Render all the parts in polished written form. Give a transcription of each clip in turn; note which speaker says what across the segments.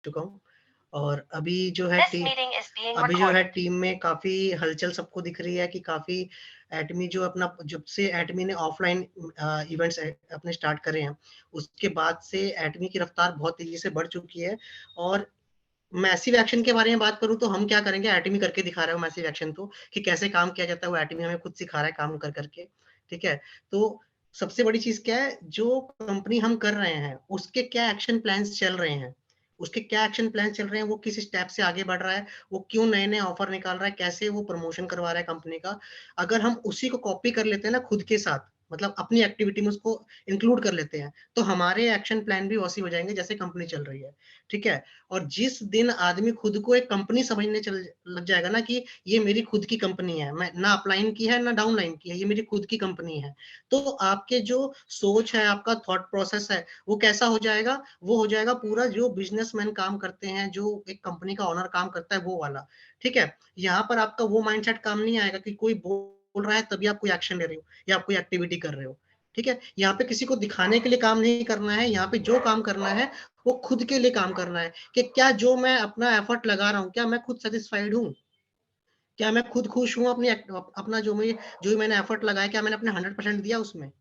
Speaker 1: चुका हूँ और अभी जो है टीम में काफ़ी हलचल सबको दिख रही है कि काफ़ी एटमी जो अपना जब से एटमी ने ऑफलाइन इवेंट्स अपने स्टार्ट करे हैं, उसके बाद से एटमी की रफ्तार बहुत तेज़ी से बढ़ चुकी है और मैसिव एक्शन के बारे में बात करूँ तो हम क्या करेंगे, एटमी करके दिखा रहा है वो मैसिव एक्शन तो, कि कैसे काम किया जाता है, वो एटमी हमें खुद सिखा रहा है काम कर के, ठीक है? तो सबसे बड़ी चीज़ क्या है, जो कंपनी हम कर रहे हैं, उसके क्या एक्शन प्लान्स चल रहे हैं, उसके क्या एक्शन प्लान चल रहे हैं, वो किस स्टेप से आगे बढ़ रहा है, वो क्यों नए-नए ऑफर निकाल रहा है, कैसे वो प्रमोशन करवा रहा है कंपनी का। अगर हम उसी को कॉपी कर लेते हैं ना खुद के साथ, मतलब अपनी एक्टिविटी में उसको इंक्लूड कर लेते हैं, तो हमारे एक्शन प्लान भी वैसे हो जाएँगे जैसे कंपनी चल रही है, ठीक है? और जिस दिन आदमी खुद को एक कंपनी समझने चल लग जाएगा ना कि ये मेरी खुद की कंपनी है, मैं ना अपलाइन की है, ना डाउनलाइन की है, ये मेरी खुद की कंपनी है। तो आपके जो सोच है, आपका थॉट प्रोसेस है, वो कैसा हो जाएगा? वो हो जाएगा पूरा जो बिज़नेसमैन काम करते हैं, जो एक कंपनी का ओनर काम करता है, वो वाला, ठीक है? यहाँ पर आपका वो माइंडसेट काम नहीं आएगा कि कोई बोल रहा है तभी आप कोई एक्शन ले रहे हो या आप कोई एक्टिविटी कर रहे हो, ठीक है? यहाँ पे किसी को दिखाने के लिए काम नहीं करना है, यहाँ पे जो काम करना है, वो खुद के लिए काम करना है कि क्या जो मैं अपना एफर्ट लगा रहा हूँ, क्या मैं खुद सैटिस्फाइड हूँ? क्या मैं खुद खुश हूँ अपना जो मैंने एफर्ट लगाया, क्या मैंने अपने 100% दिया उसमें?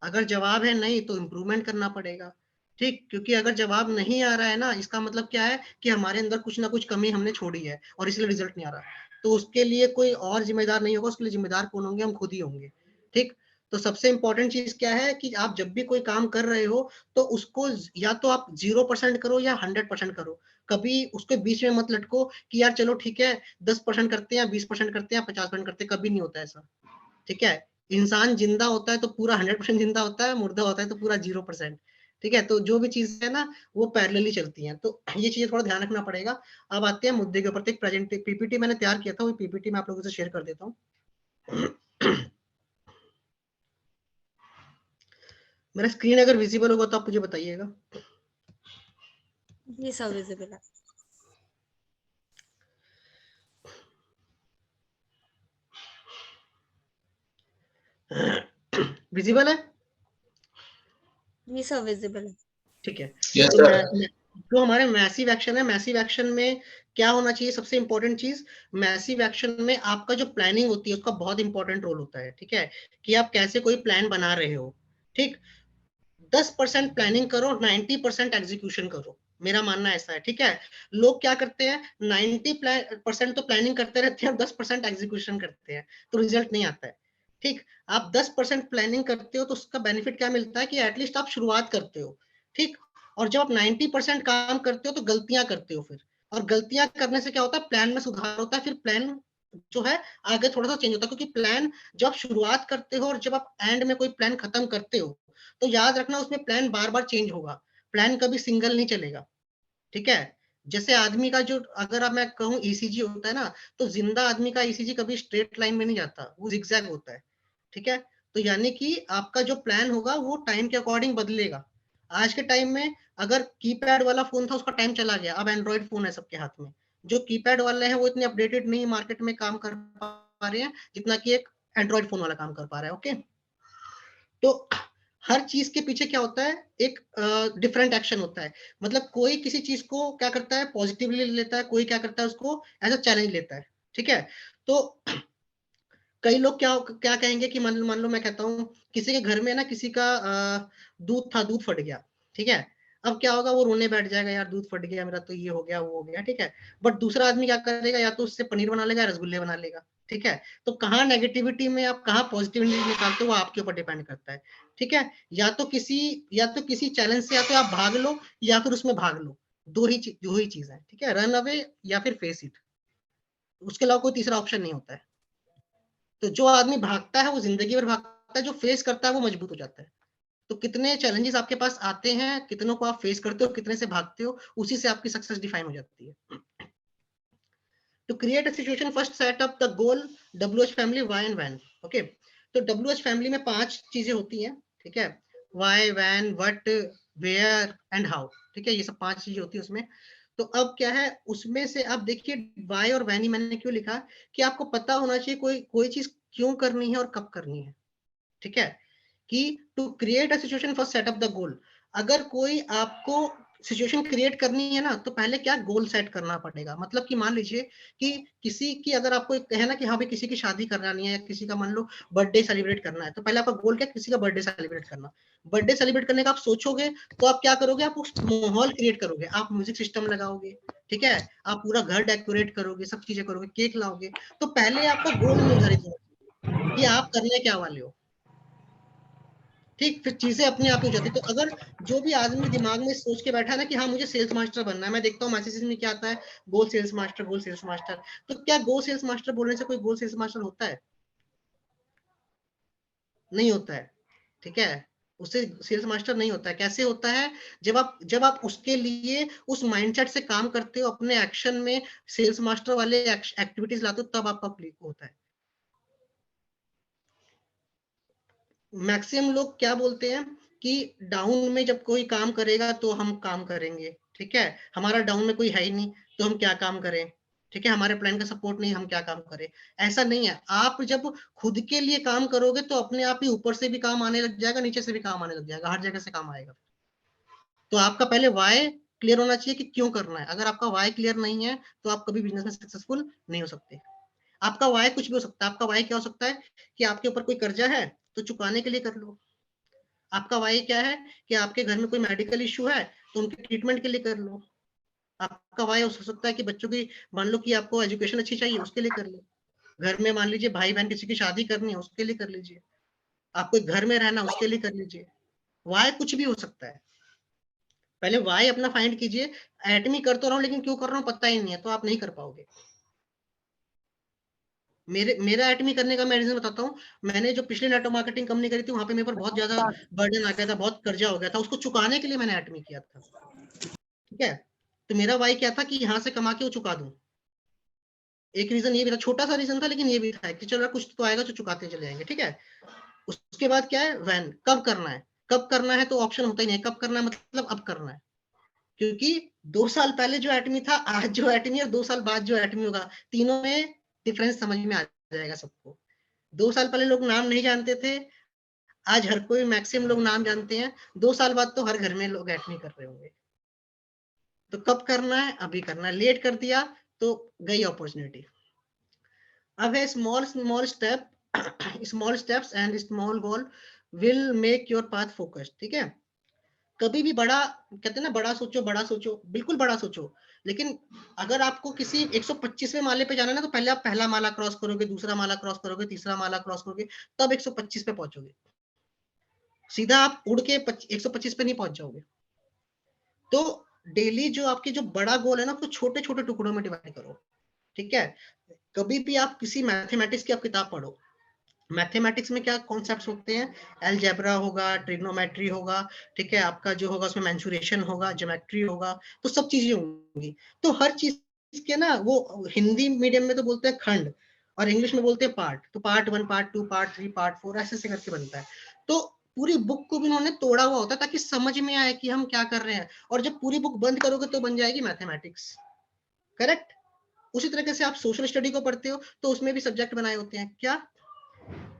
Speaker 1: अगर जवाब है नहीं तो इम्प्रूवमेंट करना पड़ेगा, ठीक? क्योंकि अगर जवाब नहीं आ रहा है ना, इसका मतलब क्या है कि हमारे अंदर कुछ ना कुछ कमी हमने छोड़ी है और इसलिए रिजल्ट नहीं आ रहा। तो उसके लिए कोई और ज़िम्मेदार नहीं होगा, उसके लिए ज़िम्मेदार कौन होंगे? हम खुद ही होंगे, ठीक? तो सबसे इम्पोर्टेंट चीज़ क्या है कि आप जब भी कोई काम कर रहे हो, तो उसको या तो आप 0% करो या 100% करो। कभी उसके बीच में मत लटको कि यार चलो ठीक है 10% करते हैं, 20% करते हैं, 50% करते हैं, कभी नहीं होता ऐसा, ठीक है? इंसान जिंदा होता है तो पूरा 100% जिंदा होता है, मुर्दा होता है तो पूरा 0%, ठीक है? तो जो भी चीज़ है ना, वो पैरेलली चलती हैं, तो ये चीज़ें थोड़ा ध्यान रखना पड़ेगा। अब आते हैं मुद्दे के ऊपर, तो एक पीपीटी मैंने तैयार किया था, वो पीपीटी मैं आप लोगों से शेयर कर देता हूँ। मेरा स्क्रीन अगर विजिबल होगा तो आप मुझे बताइएगा।
Speaker 2: जी सब विजिबल है।
Speaker 1: विजिबल है?
Speaker 2: जी सब विजिबल है।
Speaker 1: ठीक है।
Speaker 3: यस
Speaker 1: तो
Speaker 3: सर।
Speaker 1: जो हमारे मैसिव एक्शन है, मैसिव एक्शन में क्या होना चाहिए? सबसे इंपॉर्टेंट चीज, मैसिव एक्शन में आपका जो प्लानिंग होती है उसका बहुत इंपॉर्टेंट रोल होता है, ठीक है? कि आप कैसे कोई प्लान बना रहे हो, ठीक? 10% प्लानिंग करो, 90% एग्जीक्यूशन करो, मेरा मानना ऐसा है, ठीक है? लोग क्या करते हैं, 90% तो प्लानिंग करते रहते हैं और 10% एग्जीक्यूशन करते हैं, तो रिजल्ट नहीं आता है, ठीक? आप 10% प्लानिंग करते हो तो उसका बेनिफिट क्या मिलता है कि एटलीस्ट आप शुरुआत करते हो, ठीक? और जब आप 90% काम करते हो तो गलतियां करते हो फिर, और गलतियां करने से क्या होता है, प्लान में सुधार होता है, फिर प्लान जो है आगे थोड़ा सा चेंज होता है, क्योंकि प्लान जब आप शुरुआत करते हो और जब आप एंड में कोई प्लान खत्म करते हो, तो याद रखना उसमें प्लान बार-बार चेंज होगा, प्लान कभी सिंगल नहीं चलेगा, ठीक है? जैसे आदमी का जो, अगर अब मैं कहूँ ईसीजी होता है ना, तो जिंदा आदमी का ईसीजी कभी स्ट्रेट लाइन में नहीं जाता, वो जिगजैग होता है, ठीक है? तो यानी कि आपका जो प्लान होगा वो टाइम के अकॉर्डिंग बदलेगा। आज के टाइम में अगर कीपैड वाला फोन था उसका टाइम चला गया, अब एंड्रॉइड फोन है सबके हाथ में। जो कीपैड वाले हैं वो इतने अपडेटेड नहीं मार्केट में काम कर पा रहे हैं जितना कि एक एंड्रॉइड फोन वाला काम कर पा रहा है, ओके? तो हर चीज के पीछे क्या होता है, एक डिफरेंट एक्शन होता है। मतलब कोई किसी चीज को क्या करता है, पॉजिटिवली लेता है, कोई क्या करता है उसको एज अ चैलेंज लेता है, ठीक है? तो कई लोग क्या क्या कहेंगे कि मान लो मैं कहता हूँ किसी के घर में ना किसी का दूध था, दूध फट गया, ठीक है? अब क्या होगा, वो रोने बैठ जाएगा, यार दूध फट गया मेरा, तो ये हो गया वो हो गया, ठीक है? बट दूसरा आदमी क्या करेगा, या तो उससे पनीर बना लेगा, रसगुल्ले बना लेगा, ठीक है? तो कहाँ नेगेटिविटी में आप कहाँ पॉजिटिविटी निकालते हो, वो आपके ऊपर डिपेंड करता है, ठीक है? या तो किसी चैलेंज से या तो आप भाग लो या फिर उसमें भाग लो, दो ही चीज है, ठीक है? रन अवे या फिर फेस इट, उसके अलावा कोई तीसरा ऑप्शन नहीं होता है। तो जो आदमी भागता है वो जिंदगी भर भागता है, जो फेस करता है वो मजबूत हो जाता है। तो कितने चैलेंजेस आपके पास आते हैं, कितनों को आप फेस करते हो, कितने से भागते हो, उसी से आपकी सक्सेस डिफाइन हो जाती है। To create a situation, first set up the goal, WH family, why and when. Okay, तो WH family में 5 चीजें होती हैं, ठीक है? Why, when, what, where and how, ठीक है? ये सब 5 चीजें होती है उसमें। तो अब क्या है उसमें से, आप देखिए why और when ही मैंने क्यों लिखा कि आपको पता होना चाहिए कोई कोई चीज क्यों करनी है और कब करनी है, ठीक है? कि to create a situation first set up the goal. अगर कोई आपको सिचुएशन क्रिएट करनी है ना, तो पहले क्या गोल सेट करना पड़ेगा। मतलब कि मान लीजिए कि किसी की अगर आपको एक है ना कि हाँ भाई किसी की शादी करानी है या किसी का मान लो बर्थडे सेलिब्रेट करना है, तो पहले आपका गोल क्या, किसी का बर्थडे सेलिब्रेट करना। बर्थडे सेलिब्रेट करने का आप सोचोगे तो आप क्या करोगे, आप उस माहौल क्रिएट करोगे, आप म्यूजिक सिस्टम लगाओगे, ठीक है, आप पूरा घर डेकोरेट करोगे, सब चीजें करोगे, केक लाओगे। तो पहले आपका गोल निर्धारित होगा कि आप करने क्या वाले हो, ठीक, फिर चीजें अपने आप ही हो जाती है। तो अगर जो भी आदमी दिमाग में सोच के बैठा है ना कि हाँ मुझे सेल्स मास्टर बनना है, मैं देखता हूँ मैसेजेस में क्या आता है, गोल सेल्स मास्टर, गोल सेल्स मास्टर। तो क्या गोल सेल्स मास्टर बोलने से कोई गोल सेल्स मास्टर होता है? नहीं होता है, ठीक है, उससे सेल्स मास्टर नहीं होता है। कैसे होता है? जब आप उसके लिए उस माइंडसेट से काम करते हो, अपने एक्शन में सेल्स मास्टर वाले एक्टिविटीज लाते हो, तब आपका क्लिक होता है। मैक्सिमम लोग क्या बोलते हैं कि डाउन में जब कोई काम करेगा तो हम काम करेंगे, ठीक है, हमारा डाउन में कोई है ही नहीं तो हम क्या काम करें, ठीक है, हमारे प्लान का सपोर्ट नहीं, हम क्या काम करें। ऐसा नहीं है, आप जब खुद के लिए काम करोगे तो अपने आप ही ऊपर से भी काम आने लग जाएगा, नीचे से भी काम आने लग जाएगा, हर जगह से काम आएगा। तो आपका पहले वाई क्लियर होना चाहिए कि क्यों करना है। अगर आपका वाई क्लियर नहीं है तो आप कभी बिजनेस में सक्सेसफुल नहीं हो सकते। आपका वाई कुछ भी हो सकता है। आपका वाई क्या हो सकता है कि आपके ऊपर कोई कर्जा है तो चुकाने के लिए कर लो। आपका वाई क्या है कि आपके घर में कोई मेडिकल इश्यू है तो उनके ट्रीटमेंट के लिए कर लो। आपका वाई हो सकता है कि बच्चों की, मान लो कि आपको एजुकेशन अच्छी चाहिए, उसके लिए कर लो। घर में मान लीजिए भाई बहन किसी की शादी करनी है, उसके लिए कर लीजिए। आपको एक घर में रहना, उसके लिए कर लीजिए। वाई कुछ भी हो सकता है। पहले वाई अपना फाइंड कीजिए। एटमी कर तो रहा हूँ लेकिन क्यों कर रहा हूँ पता ही नहीं है, तो आप नहीं कर पाओगे। मेरा एटमी करने का मैं रीजन बताता हूँ। मैंने जो पिछले नेटवर्क मार्केटिंग कंपनी करी थी, वहां पे मेरे पर बहुत ज्यादा बर्डन आ गया था, बहुत कर्जा हो गया था, उसको चुकाने के लिए मैंने एटमी किया था, ठीक है। तो मेरा वाई क्या था कि यहाँ से कमा के वो चुका दूं। एक रीजन ये भी था, छोटा सा रीजन था, लेकिन ये भी था कि चलो कुछ तो आएगा जो चुकाते चले जाएंगे, ठीक है। उसके बाद क्या है, वैन कब करना है। कब करना है तो ऑप्शन होता ही नहीं है, कब करना है मतलब अब करना है। क्योंकि 2 साल पहले जो एटमी था, आज जो एटमी और 2 साल बाद जो एटमी होगा, तीनों में डिफरेंस समझ में आ जाएगा सबको। 2 साल पहले लोग नाम नहीं जानते थे, आज हर कोई, मैक्सिमम लोग नाम जानते हैं। 2 साल बाद तो हर घर में लोग एटमी कर रहे होंगे। तो कब करना है, अभी करना है। लेट कर दिया तो गई अपॉर्चुनिटी। अब है small small step, small steps and small goal will make your path focused, ठीक है। कभी भी बड़ा, कहते हैं ना बड़ा सोचो, बड़ा सोचो, बिल्कुल बड़ा सोचो। लेकिन अगर आपको किसी 125वें माले पे जाना है ना, तो पहले आप पहला माला क्रॉस करोगे, दूसरा माला क्रॉस करोगे, तीसरा माला क्रॉस करोगे, तब 125 पे पहुंचोगे। सीधा आप उड़ के 125 पे नहीं पहुंच जाओगे। तो डेली जो आपकी जो बड़ा गोल है ना, उसको छोटे छोटे टुकड़ों में डिवाइड करो, ठीक है। कभी भी आप किसी मैथमेटिक्स की आप किताब पढ़ो, मैथमेटिक्स में क्या कॉन्सेप्ट्स होते हैं, अलजेब्रा होगा, ट्रिग्नोमेट्री होगा, ठीक है, आपका जो होगा उसमें मेंसुरेशन होगा, ज्योमेट्री होगा, तो सब चीजें होंगी। तो हर चीज के ना, वो हिंदी मीडियम में तो बोलते हैं खंड, और इंग्लिश में बोलते हैं पार्ट। तो पार्ट 1, पार्ट 2, पार्ट 3, पार्ट 4, ऐसे ऐसे करके बनता है। तो पूरी बुक को भी उन्होंने तोड़ा हुआ होता है ताकि समझ में आए कि हम क्या कर रहे हैं। और जब पूरी बुक बंद करोगे तो बन जाएगी मैथमेटिक्स, करेक्ट। उसी तरीके से आप सोशल स्टडी को पढ़ते हो तो उसमें भी सब्जेक्ट बनाए होते हैं, क्या,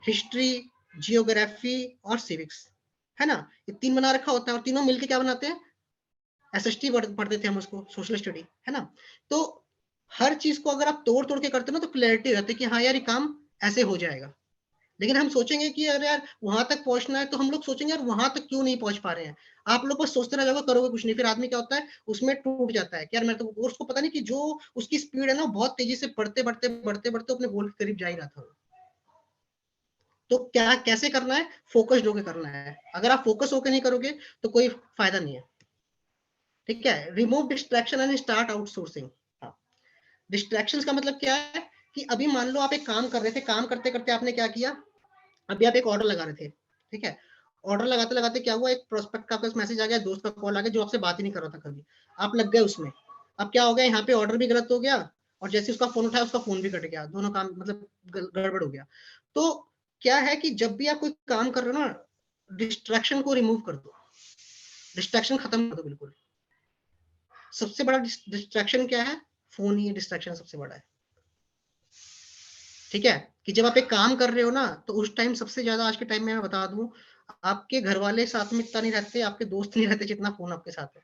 Speaker 1: हिस्ट्री, जियोग्राफी और सिविक्स, है ना। ये 3 बना रखा होता है, और तीनों मिलके क्या बनाते हैं, एसएसटी पढ़ते थे हम उसको, सोशल स्टडी, है ना। तो हर चीज को अगर आप तोड़ तोड़ के करते हो ना, तो क्लैरिटी रहती है कि हाँ यार ये काम ऐसे हो जाएगा। लेकिन हम सोचेंगे कि अरे यार वहां तक पहुंचना है, तो हम लोग सोचेंगे यार वहां तक क्यों नहीं पहुंच पा रहे हैं। आप लोग बस सोचते रह जाओगे, करोगे कुछ नहीं। फिर आदमी क्या होता है, उसमें टूट जाता है कि यार मैं तो, उसको पता नहीं कि जो उसकी स्पीड है ना, बहुत तेजी से बढ़ते बढ़ते बढ़ते बढ़ते अपने गोल के करीब जा ही रहा था। तो क्या, कैसे करना है, फोकस्ड होकर करना है। अगर आप फोकस होकर नहीं करोगे तो कोई फायदा नहीं है, ठीक है। Remove distraction and start outsourcing. Distractions का मतलब क्या है कि अभी मान लो आप एक काम कर रहे थे, काम करते करते आपने क्या किया, अभी आप एक ऑर्डर लगा रहे थे, ठीक है। ऑर्डर लगाते लगाते क्या हुआ, एक प्रोस्पेक्ट का आपका मैसेज आ गया, दोस्त का कॉल आ गया जो आपसे बात ही नहीं कर रहा था कभी, आप लग गए उसमें। अब क्या हो गया, यहाँ पे ऑर्डर भी गलत हो गया, और जैसे उसका फोन उठाया उसका फोन भी कट गया, दोनों काम मतलब गड़बड़ हो गया। तो क्या है कि जब भी आप कोई काम कर रहे हो ना, डिस्ट्रैक्शन को रिमूव कर दो, डिस्ट्रैक्शन खत्म कर दो बिल्कुल। सबसे बड़ा डिस्ट्रैक्शन क्या है, फोन ही डिस्ट्रैक्शन सबसे बड़ा है, ठीक है। कि जब आप एक काम कर रहे हो ना, तो उस टाइम सबसे ज्यादा, आज के टाइम में मैं बता दूं, आपके घर वाले साथ में इतना नहीं रहते, आपके दोस्त नहीं रहते जितना फोन आपके साथ है।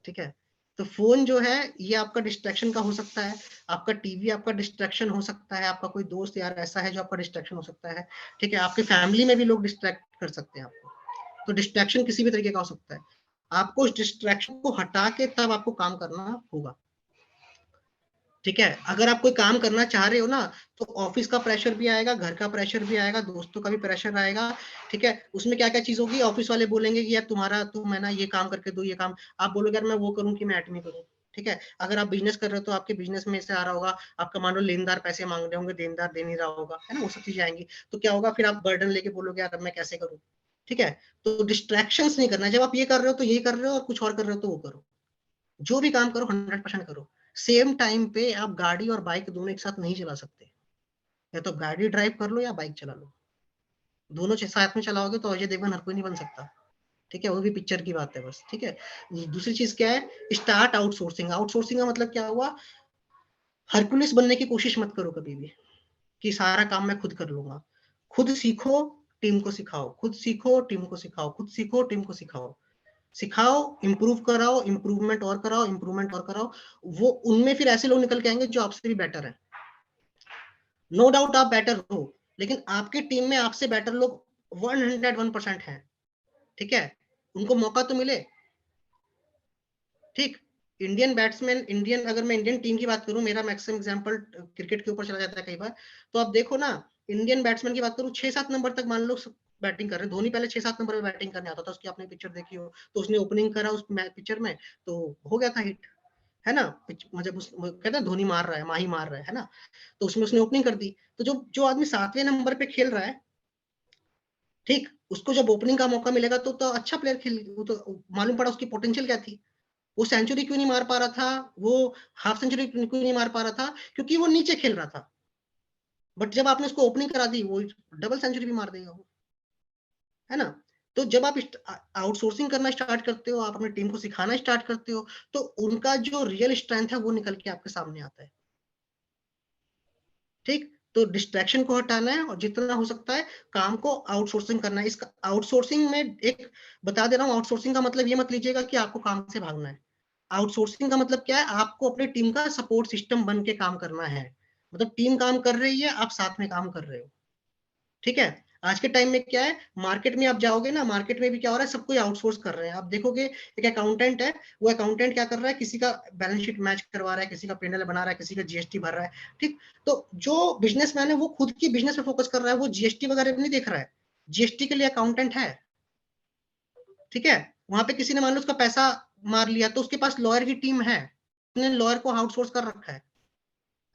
Speaker 1: ठीक है। तो फोन जो है ये आपका डिस्ट्रैक्शन का हो सकता है, आपका टीवी आपका डिस्ट्रैक्शन हो सकता है, आपका कोई दोस्त यार ऐसा है जो आपका डिस्ट्रैक्शन हो सकता है, ठीक है। आपकी फैमिली में भी लोग डिस्ट्रैक्ट कर सकते हैं आपको, तो डिस्ट्रैक्शन किसी भी तरीके का हो सकता है। आपको उस डिस्ट्रैक्शन को हटा के तब आपको काम करना होगा, ठीक है। अगर आप कोई काम करना चाह रहे हो ना, तो ऑफिस का प्रेशर भी आएगा, घर का प्रेशर भी आएगा, दोस्तों का भी प्रेशर आएगा, ठीक है। उसमें क्या क्या चीज होगी, ऑफिस वाले बोलेंगे कि यार तुम्हारा तुम है ना ये काम करके दो, ये काम, आप बोलोगे यार मैं वो करूँ कि मैं एटमी करूँ, ठीक है। अगर आप बिजनेस कर रहे हो तो आपके बिजनेस में से आ रहा होगा, आपका मान लो लेनदार पैसे मांग रहे होंगे, देनदार दे नहीं रहा होगा, है ना, वो सब चीजें आएंगी। तो क्या होगा, फिर आप बर्डन लेके बोलोगे यार मैं कैसे करूँ, ठीक है। तो डिस्ट्रैक्शंस नहीं करना, जब आप ये कर रहे हो तो ये कर रहे हो, और कुछ और कर रहे हो तो वो करो, जो भी काम करो 100% करो। सेम टाइम पे आप गाड़ी और बाइक दोनों एक साथ नहीं चला सकते, या तो गाड़ी ड्राइव कर लो या बाइक चला लो, दोनों साथ में चलाओगे तो अजय देवगन हर कोई नहीं बन सकता, ठीक है। वो भी पिक्चर की बात है बस, ठीक है। दूसरी चीज क्या है, स्टार्ट आउटसोर्सिंग। आउटसोर्सिंग का मतलब क्या हुआ, हरकुलिस बनने की कोशिश मत करो कभी भी कि सारा काम मैं खुद कर लूंगा। खुद सीखो, टीम को सिखाओ, खुद सीखो टीम को सिखाओ, खुद सीखो टीम को सिखाओ, सिखाओ, इंप्रूव कराओ, इंप्रूवमेंट और कराओ, इंप्रूवमेंट और कराओ। वो उनमें फिर ऐसे लोग निकल के आएंगे जो आपसे भी बेटर है। नो डाउट आप बेटर हो, लेकिन आपकी टीम में आपसे बेटर लोग 101% हैं, ठीक है। उनको मौका तो मिले, ठीक। इंडियन बैट्समैन, इंडियन, अगर मैं इंडियन टीम की बात करूं, मेरा मैक्सिमम एग्जांपल क्रिकेट के ऊपर चला जाता है कई बार, तो आप देखो ना, इंडियन बैट्समैन की बात करूं, 6-7 नंबर तक मान लो बैटिंग कर रहे हैं। धोनी पहले 6-7 नंबर पे बैटिंग करने आता था, उसकी आपने पिक्चर देखी हो, तो उसने ओपनिंग करा उस पिक्चर में, तो हो गया था हिट, है ना। मतलब उस कहते हैं धोनी मार रहा है, माही मार रहा है ना, तो उसमें उसने ओपनिंग कर दी। तो जो जो आदमी 7वें नंबर पे खेल रहा है, ठीक, उसको जब ओपनिंग का मौका मिलेगा तो अच्छा प्लेयर खेल, वो तो मालूम पड़ा उसकी पोटेंशियल क्या थी। वो सेंचुरी क्यों नहीं मार पा रहा था, वो हाफ सेंचुरी क्यों नहीं मार पा रहा था, क्योंकि वो नीचे खेल रहा था। बट जब आपने उसको ओपनिंग करा दी, वो डबल सेंचुरी भी मार देगा वो, है ना। तो जब आप आउटसोर्सिंग करना स्टार्ट करते हो, आप अपनी टीम को सिखाना स्टार्ट करते हो, तो उनका जो रियल स्ट्रेंथ है वो निकल के आपके सामने आता है, ठीक। तो डिस्ट्रैक्शन को हटाना है, और जितना हो सकता है काम को आउटसोर्सिंग करना है। इसका आउटसोर्सिंग में एक बता दे रहा हूँ, आउटसोर्सिंग का मतलब ये मत लीजिएगा कि आपको काम से भागना है। आउटसोर्सिंग का मतलब क्या है, आपको अपनी टीम का सपोर्ट सिस्टम बन के काम करना है। मतलब टीम काम कर रही है, आप साथ में काम कर रहे हो, ठीक है। आज के टाइम में क्या है, मार्केट में आप जाओगे ना, मार्केट में भी क्या हो रहा है, सब कोई आउटसोर्स कर रहे हैं। आप देखोगे एक अकाउंटेंट है, वो अकाउंटेंट क्या कर रहा है, किसी का बैलेंस शीट मैच करवा रहा है, किसी का पेनल बना रहा है, किसी का जीएसटी भर रहा है, ठीक। तो जो बिजनेसमैन है वो खुद की बिजनेस पे फोकस कर रहा है, वो जीएसटी वगैरह नहीं देख रहा है। जीएसटी के लिए अकाउंटेंट है, ठीक है। वहां पे किसी ने मान लो उसका पैसा मार लिया, तो उसके पास लॉयर की टीम है, उसने लॉयर को आउटसोर्स कर रखा है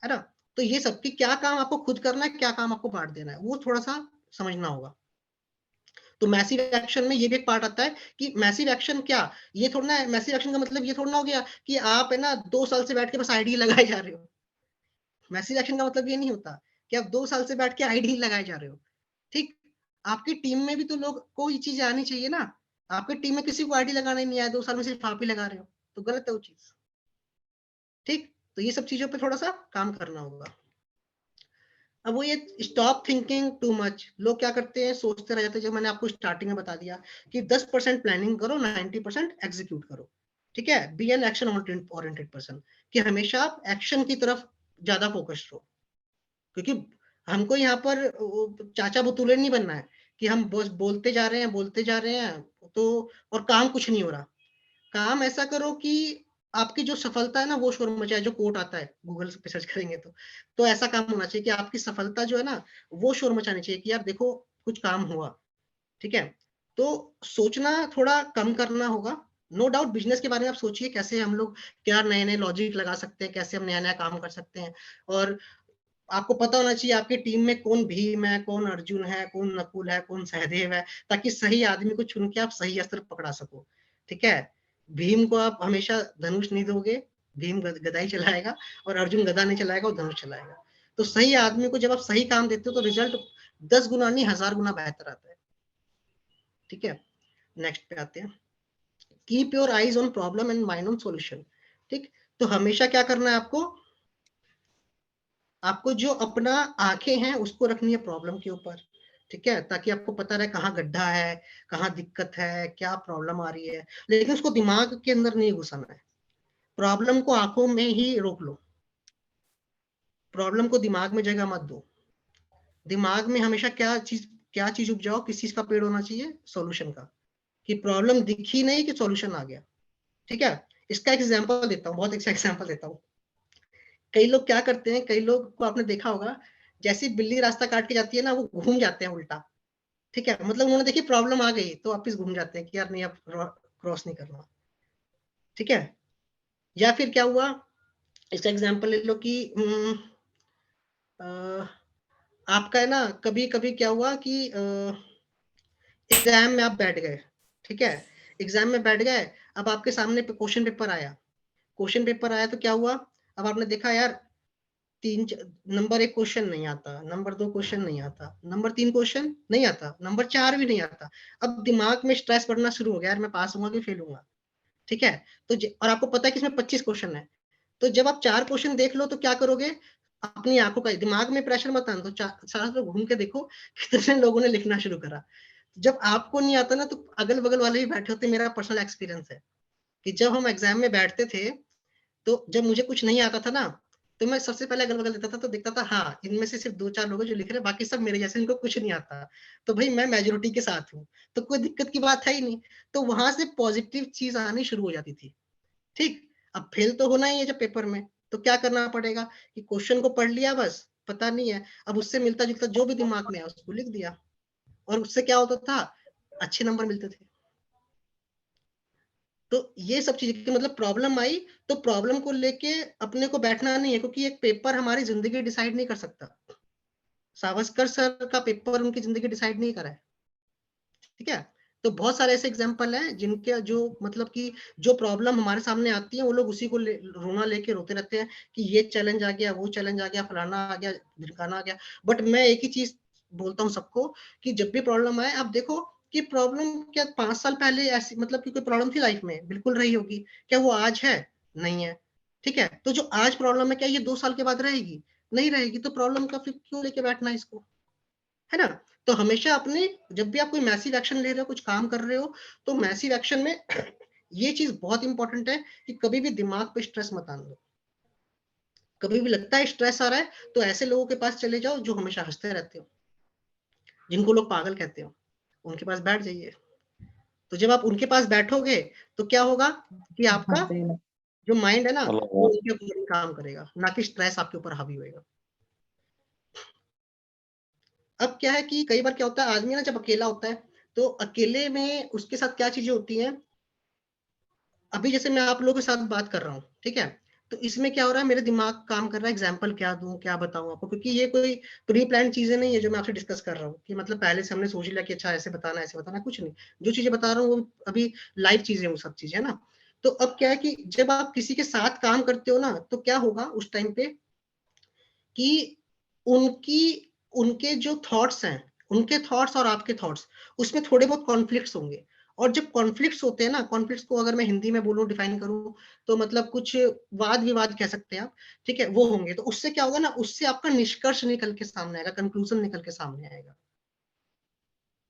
Speaker 1: ना। तो ये सब कि क्या काम आपको खुद करना है, क्या काम आपको बांट देना है, वो थोड़ा सा समझना होगा। तो मैसिव एक्शन में ये भी एक पार्ट आता है कि मैसिव एक्शन क्या, ये थोड़ा ना, मैसिव एक्शन का मतलब ये थोड़ा ना हो गया कि आप है ना 2 साल से बैठ के बस आईडी लगाए जा रहे हो। मैसिव एक्शन का मतलब ये नहीं होता कि आप 2 साल से बैठ के आईडी लगाए जा रहे हो, ठीक। आपकी टीम में भी तो लोग को ये चीज आनी चाहिए ना। आपकी टीम में किसी को आईडी लगाने नहीं आया, 2 साल में सिर्फ आप ही लगा रहे हो, तो गलत है वो चीज, ठीक। तो ये सब चीजों पे थोड़ा सा काम करना होगा। अब वो ये स्टॉप थिंकिंग टू मच, लोग क्या करते हैं, सोचते रह जाते हैं, जो मैंने आपको स्टार्टिंग में बता दिया कि 10% प्लानिंग करो, 90% एग्जीक्यूट करो, ठीक है। Be an action oriented person, कि हमेशा आप एक्शन की तरफ ज्यादा फोकस्ड रहो, क्योंकि हमको यहाँ पर चाचा बुतुले नहीं बनना है कि हम बस बोलते जा रहे हैं, बोलते जा रहे हैं, तो और काम कुछ नहीं हो रहा। काम ऐसा करो कि आपकी जो सफलता है ना वो शोर मचाए, जो कोट आता है गूगल पे सर्च करेंगे तो ऐसा काम होना चाहिए कि आपकी सफलता जो है ना वो शोर मचानी चाहिए कि यार देखो कुछ काम हुआ, ठीक है। तो सोचना थोड़ा कम करना होगा। नो डाउट बिजनेस के बारे में आप सोचिए, कैसे हम लोग क्या नए नए लॉजिक लगा सकते हैं, कैसे हम नया नया काम कर सकते हैं। और आपको पता होना चाहिए आपकी टीम में कौन भीम है, कौन अर्जुन है, कौन नकुल है, कौन सहदेव है, ताकि सही आदमी को चुन के आप सही अस्त्र पकड़ा सको, ठीक है। भीम को आप हमेशा धनुष नहीं दोगे, भीम गदा ही चलाएगा, और अर्जुन गदा नहीं चलाएगा, वो धनुष चलाएगा। तो सही आदमी को जब आप सही काम देते हो तो रिजल्ट 10 गुना नहीं 1000 गुना बेहतर आता है, ठीक है। नेक्स्ट पे आते हैं, keep your eyes on problem and mind on solution, ठीक। तो हमेशा क्या करना है आपको, आपको जो अपना आंखें हैं उसको रखनी है प्रॉब्लम के ऊपर, ठीक है, ताकि आपको पता रहे कहाँ गड्ढा है, कहाँ दिक्कत है, क्या प्रॉब्लम आ रही है, लेकिन उसको दिमाग के अंदर नहीं घुसाना है। प्रॉब्लम को आंखों में ही रोक लो, प्रॉब्लम को दिमाग में जगह मत दो। दिमाग में हमेशा क्या चीज उपजाओ, किस चीज का पेड़ होना चाहिए, सॉल्यूशन का, कि प्रॉब्लम दिखी नहीं कि सॉल्यूशन आ गया। ठीक है, इसका एक एग्जांपल देता हूँ, बहुत अच्छा एग्जांपल देता हूँ। कई लोग क्या करते हैं, कई लोग को आपने देखा होगा, जैसी बिल्ली रास्ता काट के जाती है ना, वो घूम जाते हैं उल्टा। ठीक है, मतलब उन्होंने देखी प्रॉब्लम आ गई तो वापिस घूम जाते हैं कि यार नहीं, अब क्रॉस नहीं करना। ठीक है, या फिर क्या हुआ, इसका एग्जांपल ले लो कि आपका है ना, कभी कभी क्या हुआ कि एग्जाम में आप बैठ गए। ठीक है, एग्जाम में बैठ गए, अब आपके सामने क्वेश्चन पेपर आया। क्वेश्चन पेपर आया तो क्या हुआ, अब आपने देखा यार नंबर 1 क्वेश्चन नहीं आता, नंबर 2 क्वेश्चन नहीं आता, नंबर 3 क्वेश्चन नहीं आता, नंबर 4 भी नहीं आता। अब दिमाग में स्ट्रेस बढ़ना शुरू हो गया, यार मैं पास होऊंगा कि फेल होऊंगा। ठीक है, तो और आपको पता है कि इसमें 25 क्वेश्चन है, तो जब आप 4 क्वेश्चन देख लो तो क्या करोगे, अपनी आंखों का, दिमाग में प्रेशर मत आना, तो सारा लोग घूम के देखो कितने लोगों ने लिखना शुरू करा। जब आपको नहीं आता ना, तो अगल बगल वाले भी बैठे होते। मेरा पर्सनल एक्सपीरियंस है कि जब हम एग्जाम में बैठते थे, तो जब मुझे कुछ नहीं आता था ना, तो मैं सबसे पहले अगल बगल देखता था, तो देखता था हाँ, इनमें से सिर्फ 2-4 लोग हैं जो लिख रहे हैं, बाकी सब मेरे जैसे, इनको कुछ नहीं आता। तो भाई मैं मेजोरिटी के साथ हूँ, तो कोई दिक्कत की बात है ही नहीं। तो वहां से पॉजिटिव चीज आनी शुरू हो जाती थी। ठीक, अब फेल तो होना ही है जब पेपर में, तो क्या करना पड़ेगा कि क्वेश्चन को पढ़ लिया, बस पता नहीं है, अब उससे मिलता जुलता जो भी दिमाग में है उसको लिख दिया, और उससे क्या होता था, अच्छे नंबर मिलते थे। तो ये सब चीजें, मतलब प्रॉब्लम आई तो प्रॉब्लम को लेके अपने को बैठना नहीं है, क्योंकि एक पेपर हमारी जिंदगी डिसाइड नहीं कर सकता। सावरकर सर का पेपर उनकी जिंदगी डिसाइड नहीं करा है। ठीक है, तो बहुत सारे ऐसे एग्जाम्पल हैं जिनके जो मतलब कि जो प्रॉब्लम हमारे सामने आती है, वो लोग उसी को रोना लेके रोते रहते हैं कि ये चैलेंज आ गया, वो चैलेंज आ गया, फलाना आ गया, ढिमकाना आ गया। बट मैं एक ही चीज बोलता हूँ सबको कि जब भी प्रॉब्लम आए, आप देखो कि प्रॉब्लम क्या 5 साल पहले ऐसी मतलब कि कोई प्रॉब्लम थी लाइफ में, बिल्कुल रही होगी, क्या वो आज है, नहीं है। ठीक है, तो जो आज प्रॉब्लम है, क्या ये 2 साल के बाद रहेगी, नहीं रहेगी। तो प्रॉब्लम का फिर क्यों लेके बैठना है इसको, है ना। तो हमेशा अपने, जब भी आप कोई मैसिव एक्शन ले रहे हो, कुछ काम कर रहे हो, तो मैसिव एक्शन में ये चीज बहुत इंपॉर्टेंट है कि कभी भी दिमाग पे स्ट्रेस मत आने दो। कभी भी लगता है स्ट्रेस आ रहा है, तो ऐसे लोगों के पास चले जाओ जो हमेशा हंसते रहते हो, जिनको लोग पागल कहते हो, उनके पास बैठ जाइए। तो जब आप उनके पास बैठोगे, तो क्या होगा कि आपका जो माइंड है ना, वो उनके ऊपर काम करेगा, ना कि स्ट्रेस आपके ऊपर हावी होएगा। अब क्या है कि कई बार क्या होता है, आदमी ना जब अकेला होता है, तो अकेले में उसके साथ क्या चीजें होती हैं। अभी जैसे मैं आप लोगों के साथ बात कर रहा हूँ, ठीक है, तो इसमें क्या हो रहा है, मेरे दिमाग काम कर रहा है, एग्जाम्पल क्या दूं, क्या बताऊं आपको, क्योंकि ये कोई प्री प्लान चीजें नहीं है जो मैं आपसे डिस्कस कर रहा हूँ कि मतलब पहले से हमने सोच लिया कि अच्छा ऐसे बताना, कुछ नहीं। जो चीजें बता रहा हूँ वो अभी लाइव चीजें, वो सब चीजें है ना। तो अब क्या है कि जब आप किसी के साथ काम करते हो ना, तो क्या होगा उस टाइम पे कि उनकी उनके जो थॉट्स हैं, उनके थॉट्स और आपके थॉट्स, उसमें थोड़े बहुत कॉन्फ्लिक्ट्स होंगे। और जब कॉन्फ्लिक्ट्स होते हैं ना, कॉन्फ्लिक्ट्स को अगर मैं हिंदी में बोलूं, डिफाइन करूं, तो मतलब कुछ वाद विवाद कह सकते हैं आप। ठीक है, वो होंगे, तो उससे क्या होगा ना, उससे आपका निष्कर्ष निकल के सामने आएगा, कंक्लूजन निकल के सामने आएगा।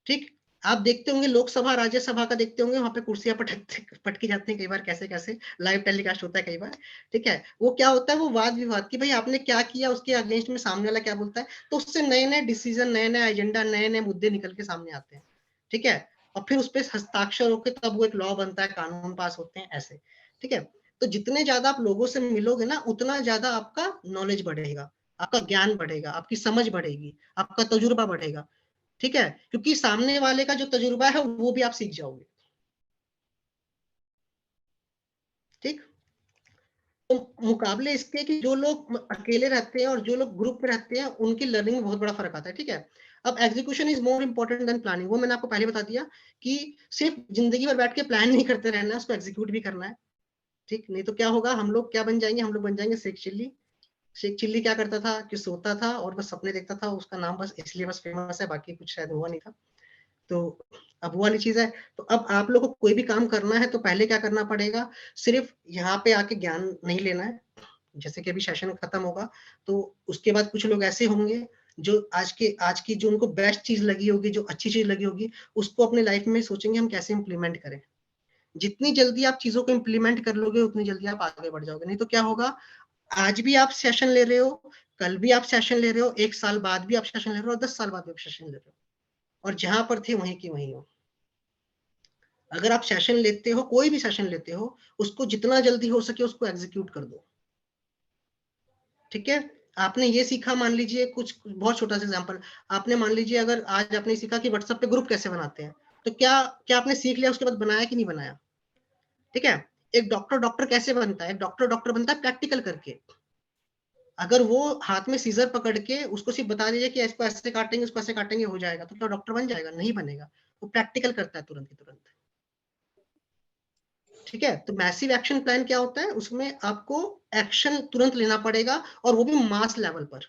Speaker 1: ठीक, आप देखते होंगे लोकसभा राज्यसभा का, देखते होंगे वहां पे कुर्सियां पटकी जाती हैं कई बार, कैसे कैसे लाइव टेलीकास्ट होता है कई बार। ठीक है, वो क्या होता है, वो वाद विवाद कि भाई आपने क्या किया, उसके अगेंस्ट में सामने वाला क्या बोलता है, तो उससे नए नए डिसीजन, नए नए एजेंडा, नए नए मुद्दे निकल के सामने आते हैं। ठीक है, और फिर उस पर हस्ताक्षर होकर तब वो एक लॉ बनता है, कानून पास होते हैं ऐसे। ठीक है, तो जितने ज्यादा आप लोगों से मिलोगे ना, उतना ज्यादा आपका नॉलेज बढ़ेगा, आपका ज्ञान बढ़ेगा, आपकी समझ बढ़ेगी, आपका तजुर्बा बढ़ेगा। ठीक है, क्योंकि सामने वाले का जो तजुर्बा है वो भी आप सीख जाओगे। ठीक, तो मुकाबले इसके कि जो लोग अकेले रहते हैं और जो लोग ग्रुप में रहते हैं, उनकी लर्निंग में बहुत बड़ा फर्क आता है। ठीक है, अब execution is more important than planning, वो मैंने आपको पहले बता दिया कि सिर्फ जिंदगी भर बैठ के प्लान नहीं करते रहना है, उसको एग्जीक्यूट भी करना है। ठीक, नहीं तो क्या होगा, हम लोग क्या बन जाएंगे, हम लोग बन जाएंगे शेख चिल्ली। शेख चिल्ली क्या करता था कि सोता था और बस सपने देखता था, उसका नाम बस इसलिए बस फेमस है, बाकी कुछ शायद हुआ नहीं था। तो अब वो वाली चीज है। तो अब आप लोग को कोई भी काम करना है, तो पहले क्या करना पड़ेगा, सिर्फ यहाँ पे आके ज्ञान नहीं लेना है। जैसे कि अभी सेशन खत्म होगा, तो उसके बाद कुछ लोग ऐसे होंगे जो आज की जो उनको बेस्ट चीज लगी होगी, जो अच्छी चीज लगी होगी, उसको अपने लाइफ में सोचेंगे हम कैसे इंप्लीमेंट करें। जितनी जल्दी आप चीजों को इंप्लीमेंट कर लोगे उतनी जल्दी आप आगे बढ़ जाओगे। नहीं तो क्या होगा, आज भी आप सेशन ले रहे हो, कल भी आप सेशन ले रहे हो, 1 साल बाद भी आप सेशन ले रहे हो, 10 साल बाद भी आप सेशन ले रहे हो, और जहां पर थे वहीं की वहीं हो। अगर आप सेशन लेते हो, कोई भी सेशन लेते हो, उसको जितना जल्दी हो सके उसको एग्जीक्यूट कर दो। ठीक है, आपने ये सीखा, मान लीजिए कुछ बहुत छोटा सा एग्जांपल, आपने मान लीजिए अगर आज आपने सीखा कि व्हाट्सएप पे ग्रुप कैसे बनाते हैं, तो क्या क्या आपने सीख लिया उसके बाद बनाया कि नहीं बनाया? ठीक है, एक डॉक्टर कैसे बनता है? एक डॉक्टर बनता है प्रैक्टिकल करके। अगर वो हाथ में सीजर पकड़ के उसको सिर्फ बता दीजिए कि इसको ऐसे काटेंगे, उसको ऐसे काटेंगे, हो जाएगा, तो क्या डॉक्टर बन जाएगा? नहीं बनेगा। वो प्रैक्टिकल करता है तुरंत ही तुरंत। ठीक है, तो मैसिव एक्शन प्लान क्या होता है? उसमें आपको एक्शन तुरंत लेना पड़ेगा, और वो भी मास लेवल पर।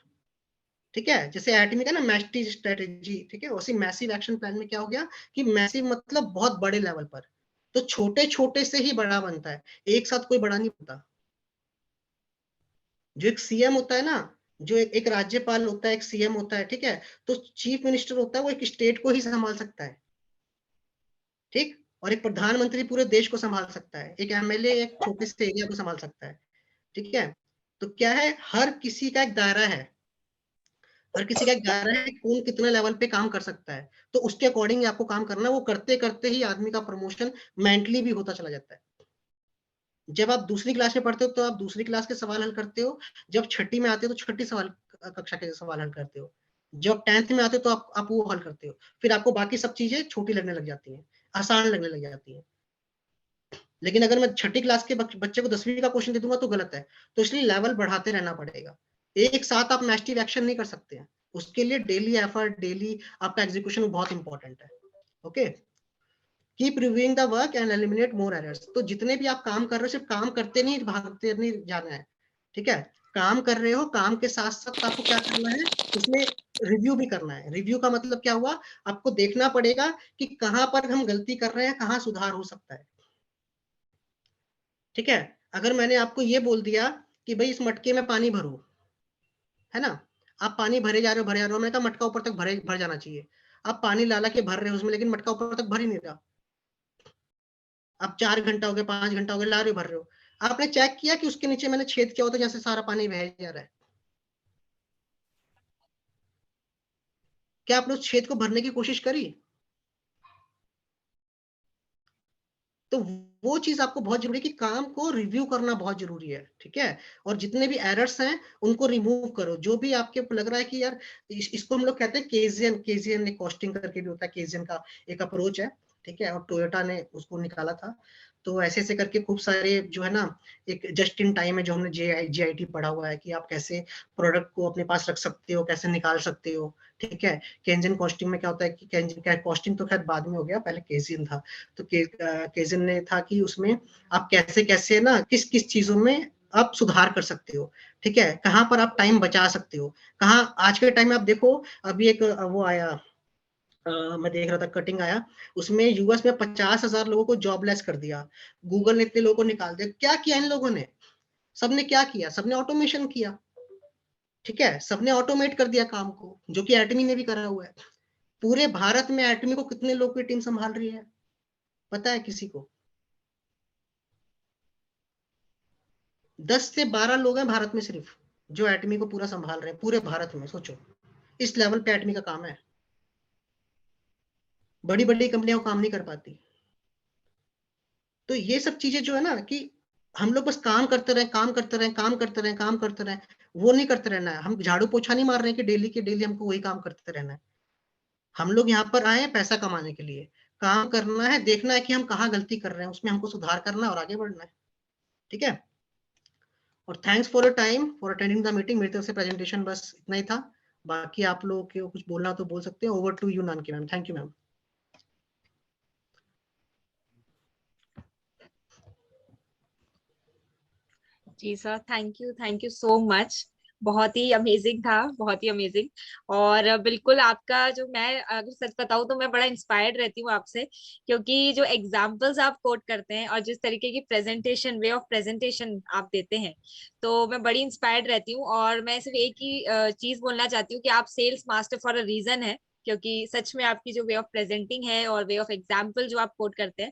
Speaker 1: ठीक है, जैसे एटमी का ना मैस्टी स्ट्रेटेजी, ठीक है, उसी मैसिव एक्शन प्लान में क्या हो गया कि मैसिव मतलब बहुत बड़े लेवल पर। तो छोटे छोटे से ही बड़ा बनता है, एक साथ कोई बड़ा नहीं बनता। जो एक सीएम होता है ना, जो एक राज्यपाल होता है, एक सीएम होता है, ठीक है, तो चीफ मिनिस्टर होता है, वो एक स्टेट को ही संभाल सकता है। ठीक, और एक प्रधानमंत्री पूरे देश को संभाल सकता है, एक एमएलए एक छोटे से एरिया को संभाल सकता है। ठीक है, तो क्या है, हर किसी का एक दायरा है, हर किसी का एक दायरा है, कौन कितना लेवल पे काम कर सकता है, तो उसके अकॉर्डिंग आपको काम करना है। वो करते करते ही आदमी का प्रमोशन मेंटली भी होता चला जाता है। जब आप दूसरी क्लास में पढ़ते हो तो आप दूसरी क्लास के सवाल हल करते हो, जब छठी में आते हो तो छठी सवाल कक्षा के सवाल हल करते हो, जब 10th में आते हो तो आप वो हल करते हो, फिर आपको बाकी सब चीजें छोटी लगने लग जाती हैं, आसान लगने लग जाती हैं। लेकिन अगर मैं छठी क्लास के बच्चे को 10वीं का क्वेश्चन दे दूंगा तो गलत है। तो इसलिए लेवल बढ़ाते रहना पड़ेगा, एक साथ आप मैस्टिव एक्शन नहीं कर सकते हैं। उसके लिए डेली एफर्ट, डेली आपका एग्जीक्यूशन बहुत इंपॉर्टेंट है। Okay, keep reviewing the work and eliminate more errors. तो जितने भी आप काम कर रहे हो, सिर्फ काम करते नहीं, भागते नहीं जाना है। ठीक है, काम कर रहे हो, काम के साथ साथ आपको क्या करना है, उसमें रिव्यू भी करना है। रिव्यू का मतलब क्या हुआ, आपको देखना पड़ेगा कि कहां पर हम गलती कर रहे हैं, कहां सुधार हो सकता है। ठीक है, अगर मैंने आपको ये बोल दिया कि भाई इस मटके में पानी भरो, है ना, आप पानी भरे जा रहे हो, भरे जा रहे हो, मैंने कहा मटका ऊपर तक भर जाना चाहिए। आप पानी ला के भर रहे हो उसमें, लेकिन मटका ऊपर तक भर ही नहीं रहा। आप 4 घंटा हो गया, 5 घंटा हो गया, ला रहे हो, भर रहे हो, आपने चेक किया कि उसके नीचे मैंने छेद किया होता जैसे सारा पानी बह जा रहा है? क्या आपने उस छेद को भरने की कोशिश करी? तो वो चीज आपको बहुत जरूरी है कि काम को रिव्यू करना बहुत जरूरी है। ठीक है, और जितने भी एरर्स हैं उनको रिमूव करो। जो भी आपके लग रहा है कि यार इसको हम लोग कहते हैं केजियन, केजियन एक कॉस्टिंग करके भी होता है, केजियन का एक अप्रोच है। ठीक है, और टोयोटा ने उसको निकाला था। तो ऐसे ऐसे करके खूब सारे जो है ना, एक जस्ट इन टाइम है जो हमने जीआईटी पढ़ा हुआ है कि आप कैसे प्रोडक्ट को अपने पास रख सकते हो, कैसे निकाल सकते हो। ठीक है, केंजन कॉस्टिंग में क्या होता है कि केंजन कॉस्टिंग तो खैर बाद में हो गया, पहले केजियन था। तो केजन ने था कि उसमें आप कैसे कैसे ना किस किस चीजों में आप सुधार कर सकते हो। ठीक है, कहाँ पर आप टाइम बचा सकते हो, कहाँ आज के टाइम में आप देखो, अभी एक वो आया, मैं देख रहा था कटिंग आया, उसमें यूएस में 50,000 लोगों को जॉबलेस कर दिया। गूगल ने इतने लोगों को निकाल दिया। क्या किया इन लोगों ने? सबने क्या किया? सबने ऑटोमेशन किया। ठीक है, सबने ऑटोमेट कर दिया काम को, जो कि एटमी ने भी करा हुआ है। पूरे भारत में एटमी को कितने लोग की टीम संभाल रही है, पता है किसी को? 10 से 12 लोग हैं भारत में सिर्फ, जो एटमी को पूरा संभाल रहे हैं पूरे भारत में। सोचो, इस लेवल पे एटमी का काम है। बड़ी बड़ी कंपनियां काम नहीं कर पाती। तो ये सब चीजें जो है ना कि हम लोग बस काम करते रहे, काम करते रहे, काम करते रहे, काम करते रहे, वो नहीं करते रहना है। हम झाड़ू पोछा नहीं मार रहे हैं कि डेली के डेली हमको वही काम करते रहना है। हम लोग यहाँ पर आए हैं पैसा कमाने के लिए, काम करना है, देखना है कि हम कहाँ गलती कर रहे हैं, उसमें हमको सुधार करना है और आगे बढ़ना है। ठीक है, और thanks for your time for attending the meeting. मेरी तरफ से प्रेजेंटेशन बस इतना ही था। बाकी आप लोग को कुछ बोलना तो बोल सकते हैं। Over to you Nanki ma'am. Thank you ma'am.
Speaker 2: जी sir, thank you so much. बहुत ही अमेजिंग था, बहुत ही अमेजिंग। और बिल्कुल आपका जो, मैं अगर सच बताऊं तो मैं बड़ा इंस्पायर्ड रहती हूँ आपसे, क्योंकि जो एग्जाम्पल्स आप कोट करते हैं और जिस तरीके की प्रेजेंटेशन, वे ऑफ प्रेजेंटेशन आप देते हैं, तो मैं बड़ी इंस्पायर्ड रहती हूँ। और मैं सिर्फ एक ही चीज बोलना चाहती हूँ कि आप sales master for a reason है, क्योंकि सच में आपकी जो वे ऑफ प्रेजेंटिंग है और वे ऑफ एग्जाम्पल जो आप कोट करते हैं,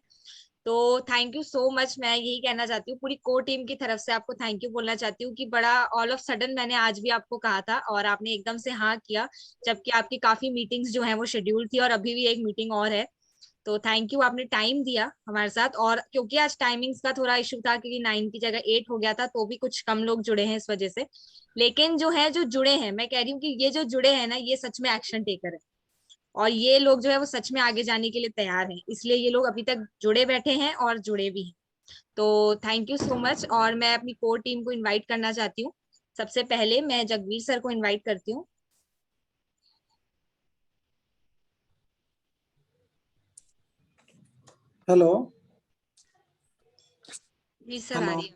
Speaker 2: तो थैंक यू सो मच। मैं यही कहना चाहती हूँ, पूरी कोर टीम की तरफ से आपको थैंक यू बोलना चाहती हूँ कि बड़ा ऑल ऑफ सडन मैंने आज भी आपको कहा था और आपने एकदम से हाँ किया, जबकि आपकी काफी मीटिंग्स जो है वो शेड्यूल थी और अभी भी एक मीटिंग और है। तो थैंक यू, आपने टाइम दिया हमारे साथ। और क्योंकि आज टाइमिंग्स का थोड़ा इशू था, क्योंकि 9 की जगह 8 हो गया था, तो भी कुछ कम लोग जुड़े हैं इस वजह से। लेकिन जो है, जो जुड़े हैं, मैं कह रही हूँ कि ये जो जुड़े हैं ना, ये सच में एक्शन टेकर है। और ये लोग जो है वो सच में आगे जाने के लिए तैयार हैं, इसलिए ये लोग अभी तक जुड़े बैठे हैं और जुड़े भी हैं। तो थैंक यू सो मच। और मैं अपनी कोर टीम को इनवाइट करना चाहती हूँ। सबसे पहले मैं जगवीर सर को इनवाइट करती हूँ।
Speaker 3: हेलो।
Speaker 2: जी सर, आ
Speaker 3: हेलो,
Speaker 2: रही है।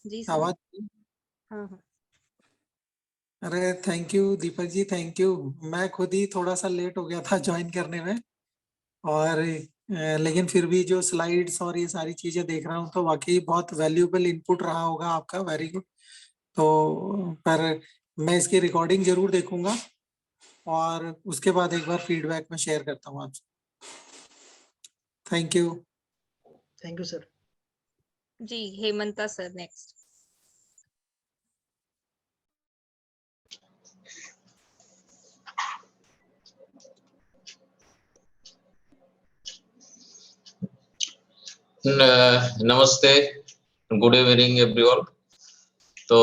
Speaker 2: जी सर।
Speaker 3: आवाज।
Speaker 2: हाँ हाँ।
Speaker 3: अरे thank you Deepak ji, thank you. मैं खुद ही थोड़ा सा लेट हो गया था ज्वाइन करने में। और लेकिन फिर भी जो स्लाइड्स और ये सारी चीजें देख रहा हूँ तो वाकई बहुत वैल्यूएबल इनपुट रहा होगा आपका। Very good. तो पर मैं इसकी रिकॉर्डिंग जरूर देखूंगा और उसके बाद एक बार फीडबैक में शेयर करता हूँ आपसे। Thank you.
Speaker 1: Thank you sir.
Speaker 2: जी, हेमंता सर नेक्स्ट।
Speaker 4: नमस्ते, गुड इवनिंग एवरीवन। तो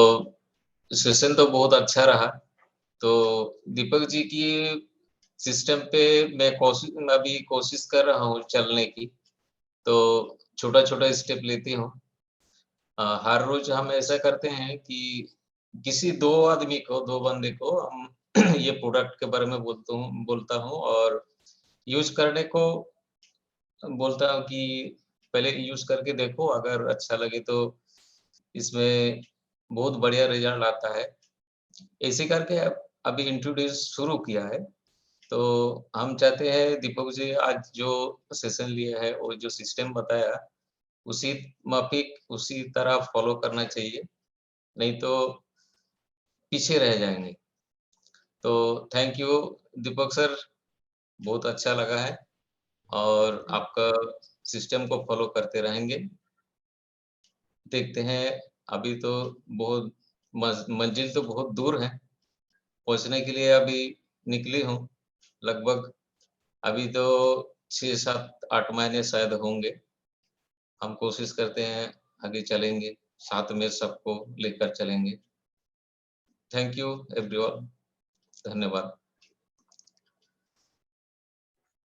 Speaker 4: सेशन तो बहुत अच्छा रहा। तो दीपक जी की सिस्टम पे मैं अभी कोशिश कर रहा हूँ चलने की। तो छोटा छोटा स्टेप लेती हूँ। हर रोज हम ऐसा करते हैं कि किसी दो आदमी को, दो बंदे को हम ये प्रोडक्ट के बारे में बोलता हूँ और यूज करने को बोलता हूँ कि पहले यूज करके देखो, अगर अच्छा लगे तो इसमें बहुत बढ़िया रिजल्ट आता है। ऐसे करके अभी इंट्रोड्यूस शुरू किया है। तो हम चाहते हैं दीपक जी आज जो सेशन लिया है और जो सिस्टम बताया, उसी माफिक उसी तरह फॉलो करना चाहिए, नहीं तो पीछे रह जाएंगे। तो थैंक यू दीपक सर, बहुत अच्छा लगा है और आपका सिस्टम को फॉलो करते रहेंगे। देखते हैं, अभी तो बहुत मंजिल तो बहुत दूर है, पहुंचने के लिए अभी निकली हूँ लगभग। अभी तो 6 7 8 महीने शायद होंगे। हम कोशिश करते हैं, आगे चलेंगे, साथ में सबको लेकर चलेंगे। थैंक यू एवरीवन, धन्यवाद।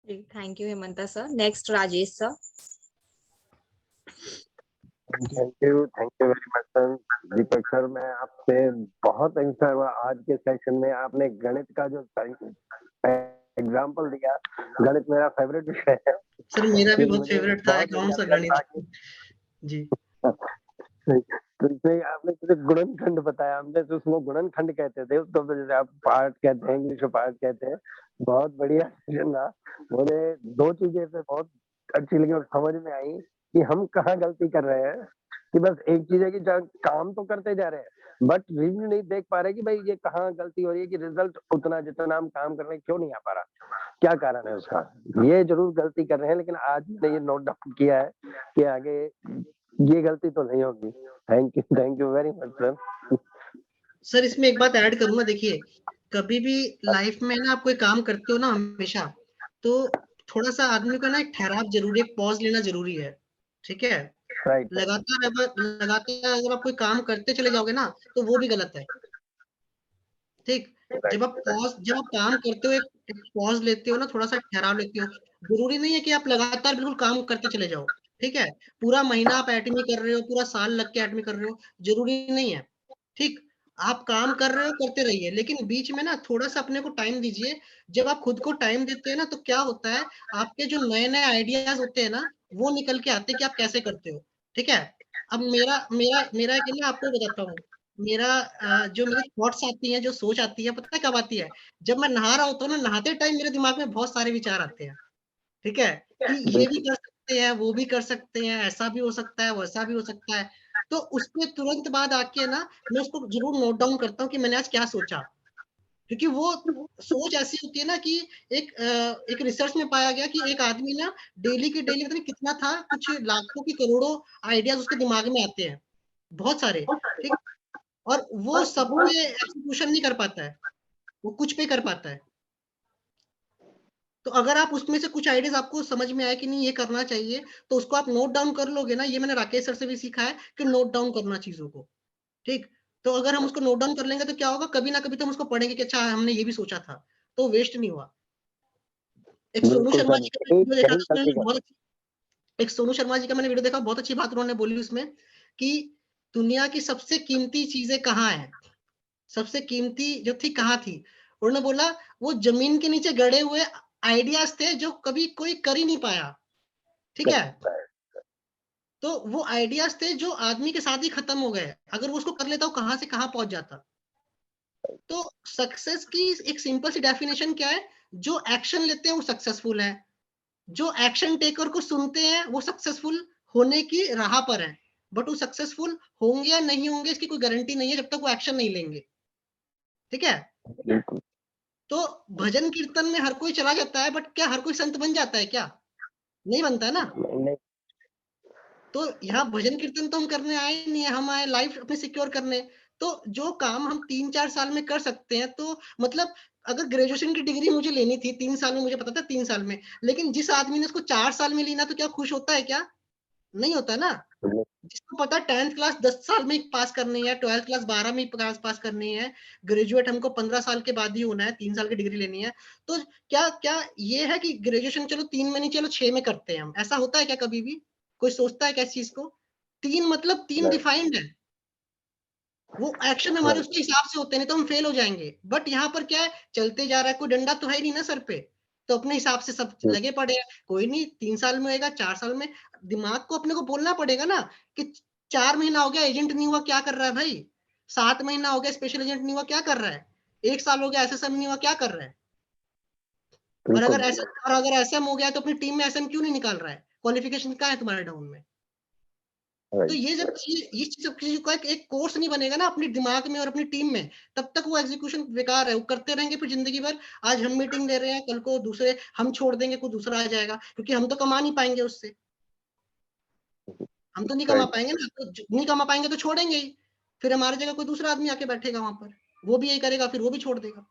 Speaker 2: Thank you Hemanta sir. Next Rajesh sir.
Speaker 5: Thank you very much sir. Deepak sir, मैं आपसे बहुत इंस्पायर हुआ आज के सेशन में। आपने गणित का जो एग्जाम्पल दिया, गणित मेरा फेवरेट विषय है
Speaker 1: सर मेरा भी बहुत
Speaker 5: मुझे
Speaker 1: फेवरेट था
Speaker 5: बहुत
Speaker 1: अकाउंट्स और
Speaker 5: बढ़िया लगा
Speaker 1: गणित। जी।
Speaker 5: तो इसमें आपने सिर्फ गुणनखंड बताया, हमने तो उसको गुणनखंड कहते थे, उसको जैसे आप पार्ट कहते हैं, इंग्लिश में पार्ट कहते हैं। बहुत बढ़िया सेशन रहा। मुझे दो चीजें से बहुत अच्छी लगी और समझ में आई कि हम कहाँ गलती कर रहे हैं। कि बस एक चीज है कि काम तो करते जा रहे हैं, बट रिव्यू नहीं देख पा रहे कि भाई ये कहाँ गलती हो रही है, कि रिजल्ट उतना जितना हम काम कर रहे हैं क्यों नहीं आ पा रहा, क्या कारण है उसका। ये जरूर गलती कर रहे हैं, लेकिन आज मैंने ये नोट डाउन किया है कि आगे ये गलती तो नहीं होगी। Thank you very much sir.
Speaker 1: Sir इसमें एक बात ऐड करूंगा, देखिए कभी भी लाइफ में ना आप कोई काम करते हो ना हमेशा, तो थोड़ा सा आदमी को ना एक ठहराव जरूरी है, पॉज लेना जरूरी है। ठीक है।
Speaker 5: राइट।
Speaker 1: लगातार अगर आप कोई काम करते चले जाओगे ना, तो वो भी गलत है। ठीक। जब आप काम करते हो, एक पॉज लेते हो ना, थोड़ा सा ठहराव लेते हो। जरूरी नहीं है कि आप लगातार बिल्कुल काम करते चले जाओ। ठीक है। पूरा महीना आप एटमी कर रहे हो, पूरा साल लग के एटमी कर रहे हो, जरूरी नहीं है। ठीक। आप काम कर रहे हो, करते रहिए, लेकिन बीच में ना थोड़ा सा अपने को टाइम दीजिए। जब आप खुद को टाइम देते हैं ना, तो क्या होता है, आपके जो नए नए आइडियाज होते हैं ना, वो निकल के आते हैं कि आप कैसे करते हो। ठीक है। अब मेरा मेरा मेरा एक ना आपको बताता हूँ। मेरा जो मेरी थॉट्स आती हैं, जो सोच आती है, पता है कब आती है? जब मैं नहा रहा होता हूँ ना, नहाते टाइम मेरे दिमाग में बहुत सारे विचार आते हैं, ठीक है? कि ये भी कर सकते हैं, वो भी कर सकते हैं, ऐसा भी हो सकता है, वैसा भी हो सकता है। तो उसके तुरंत बाद आके ना मैं उसको ज़रूर नोट डाउन करता हूँ कि मैंने आज क्या सोचा। क्योंकि वो सोच ऐसी होती है ना कि एक रिसर्च में पाया गया कि एक आदमी ना डेली की डेली पता नहीं कितना था, कुछ लाखों की करोड़ों आइडियाज़ उसके दिमाग में आते हैं, बहुत सारे, ठीक? और वो सब पे एग्जीक्यूशन नहीं कर पाता है, वो कुछ पे कर पाता है। तो अगर आप उसमें से कुछ आइडियाज़ आपको समझ में आए कि नहीं ये करना चाहिए, तो उसको आप नोट डाउन कर लोगे ना, ये मैंने राकेश सर से भी सीखा है कि नोट डाउन करना चीज़ों को, ठीक? तो अगर हम उसको नोट डाउन कर लेंगे तो क्या होगा, कभी ना कभी तो हम उसको पढ़ेंगे कि अच्छा हमने ये भी सोचा था, तो वेस्ट नहीं हुआ। एक सोनू
Speaker 5: बिल्कुल
Speaker 1: शर्मा
Speaker 5: सर,
Speaker 1: जी का
Speaker 5: कहीं
Speaker 1: वीडियो देखा
Speaker 5: कहीं
Speaker 1: था
Speaker 5: गलती
Speaker 1: मैंने, बहुत एक सोनू शर्मा जी का मैंने वीडियो देखा, बहुत अच्छी बात उन्होंने बोली उसमें कि दुनिया की सबसे कीमती चीज़ें कहाँ हैं? सबसे कीमती जो थी कहाँ थी? उन्होंने बोला वो ज़मीन के नीचे गड़े हुए आइडियाज़ थे जो कभी कोई कर ही नहीं पाया, ठीक है? तो वो आइडियाज़ थे जो आदमी के साथ ही खत्म हो गए। अगर वो उसको कर लेता, वो कहाँ से कहाँ पहुँच जाता। तो सक्सेस की एक सिंपल सी डेफिनेशन क्या है? जो एक्शन लेते हैं वो सक्सेसफुल है। जो एक्शन टेकर को सुनते हैं वो सक्सेसफुल होने की राह पर हैं। बट वो सक्सेसफुल होंगे या नहीं होंगे इसकी कोई गारंटी नहीं है जब तक वो एक्शन नहीं लेंगे। ठीक है?
Speaker 5: बिल्कुल
Speaker 1: तो भजन कीर्तन में हर कोई चला जाता है, बट क्या हर कोई संत बन जाता है क्या? नहीं बनता है ना।
Speaker 5: नहीं,
Speaker 1: तो यहाँ भजन कीर्तन तो हम करने आए ही नहीं है, हम आए लाइफ अपनी सिक्योर करने। तो जो काम हम 3-4 साल में कर सकते हैं, तो मतलब अगर ग्रेजुएशन की डिग्री मुझे लेनी थी 3 साल में, मुझे पता था 3 साल में, लेकिन जिस आदमी ने उसको 4 साल में ली ना, तो क्या खुश होता है क्या? नहीं होता ना।
Speaker 5: नहीं,
Speaker 1: जिसको पता है 10th क्लास 10 साल में पास करनी है, 12th क्लास 12 में पास करनी है, ग्रेजुएट हमको 15 साल के बाद ही होना है, 3 साल की डिग्री लेनी है। तो क्या क्या ये है कि ग्रेजुएशन चलो 3 में नहीं, चलो 6 में करते हैं हम, ऐसा होता है क्या कभी भी? कोई सोचता है क्या इस चीज़ को? 3 मतलब 3
Speaker 5: नहीं,
Speaker 1: डिफाइंड है। वो एक्शन हमारे उसके हिसाब से होते हैं, नहीं तो हम फेल हो जाएँगे। बट यहाँ पर क्या है, चलते जा रहा है, कोई डंडा तो है ही नहीं ना सर पे। तो अपने हिसाब से सब
Speaker 5: नहीं,
Speaker 1: लगे पड़े हैं। कोई नहीं 3 साल में होएगा, 4 साल में। दिमाग को अपने को बोलना पड़ेगा ना कि 4 महीना हो गया एजेंट नहीं हुआ, क्या कर रहा है भाई? 7 महीना हो गया स्पेशल एजेंट नहीं हुआ, क्या कर रहा है? 1 साल हो गया एसएसएम नहीं हुआ, क्या कर रहा है? और
Speaker 5: बिल्कुल
Speaker 1: अगर एसएम हो गया तो अपनी टीम में एसएम क्यों नहीं निकाल रहा है? क्वालिफिकेशन कहाँ है तुम्हारे डाउन में? तो
Speaker 5: राइट,
Speaker 1: ये जब ये सब चीज़ों का एक कोर्स नहीं बनेगा ना अपने दिमाग में और अपनी टीम में, तब तक वो एग्जीक्यूशन बेकार है। वो करते रहेंगे फिर ज़िंदगी भर। आज हम मीटिंग ले रहे हैं, कल को दूसरे हम छोड़ देंगे, कोई दूसरा आ जाएगा, क्योंकि हम तो कमा नहीं पाएँगे उससे। हम तो नहीं कमा
Speaker 5: राइट,
Speaker 1: पाएँगे ना, तो नहीं कमा पाएँगे तो छोड़ेंगे ही। फिर हमारी जगह कोई दूसरा आदमी आके बैठेगा वहाँ पर। वो भी यही करेगा, फिर वो भी छोड़ देगा।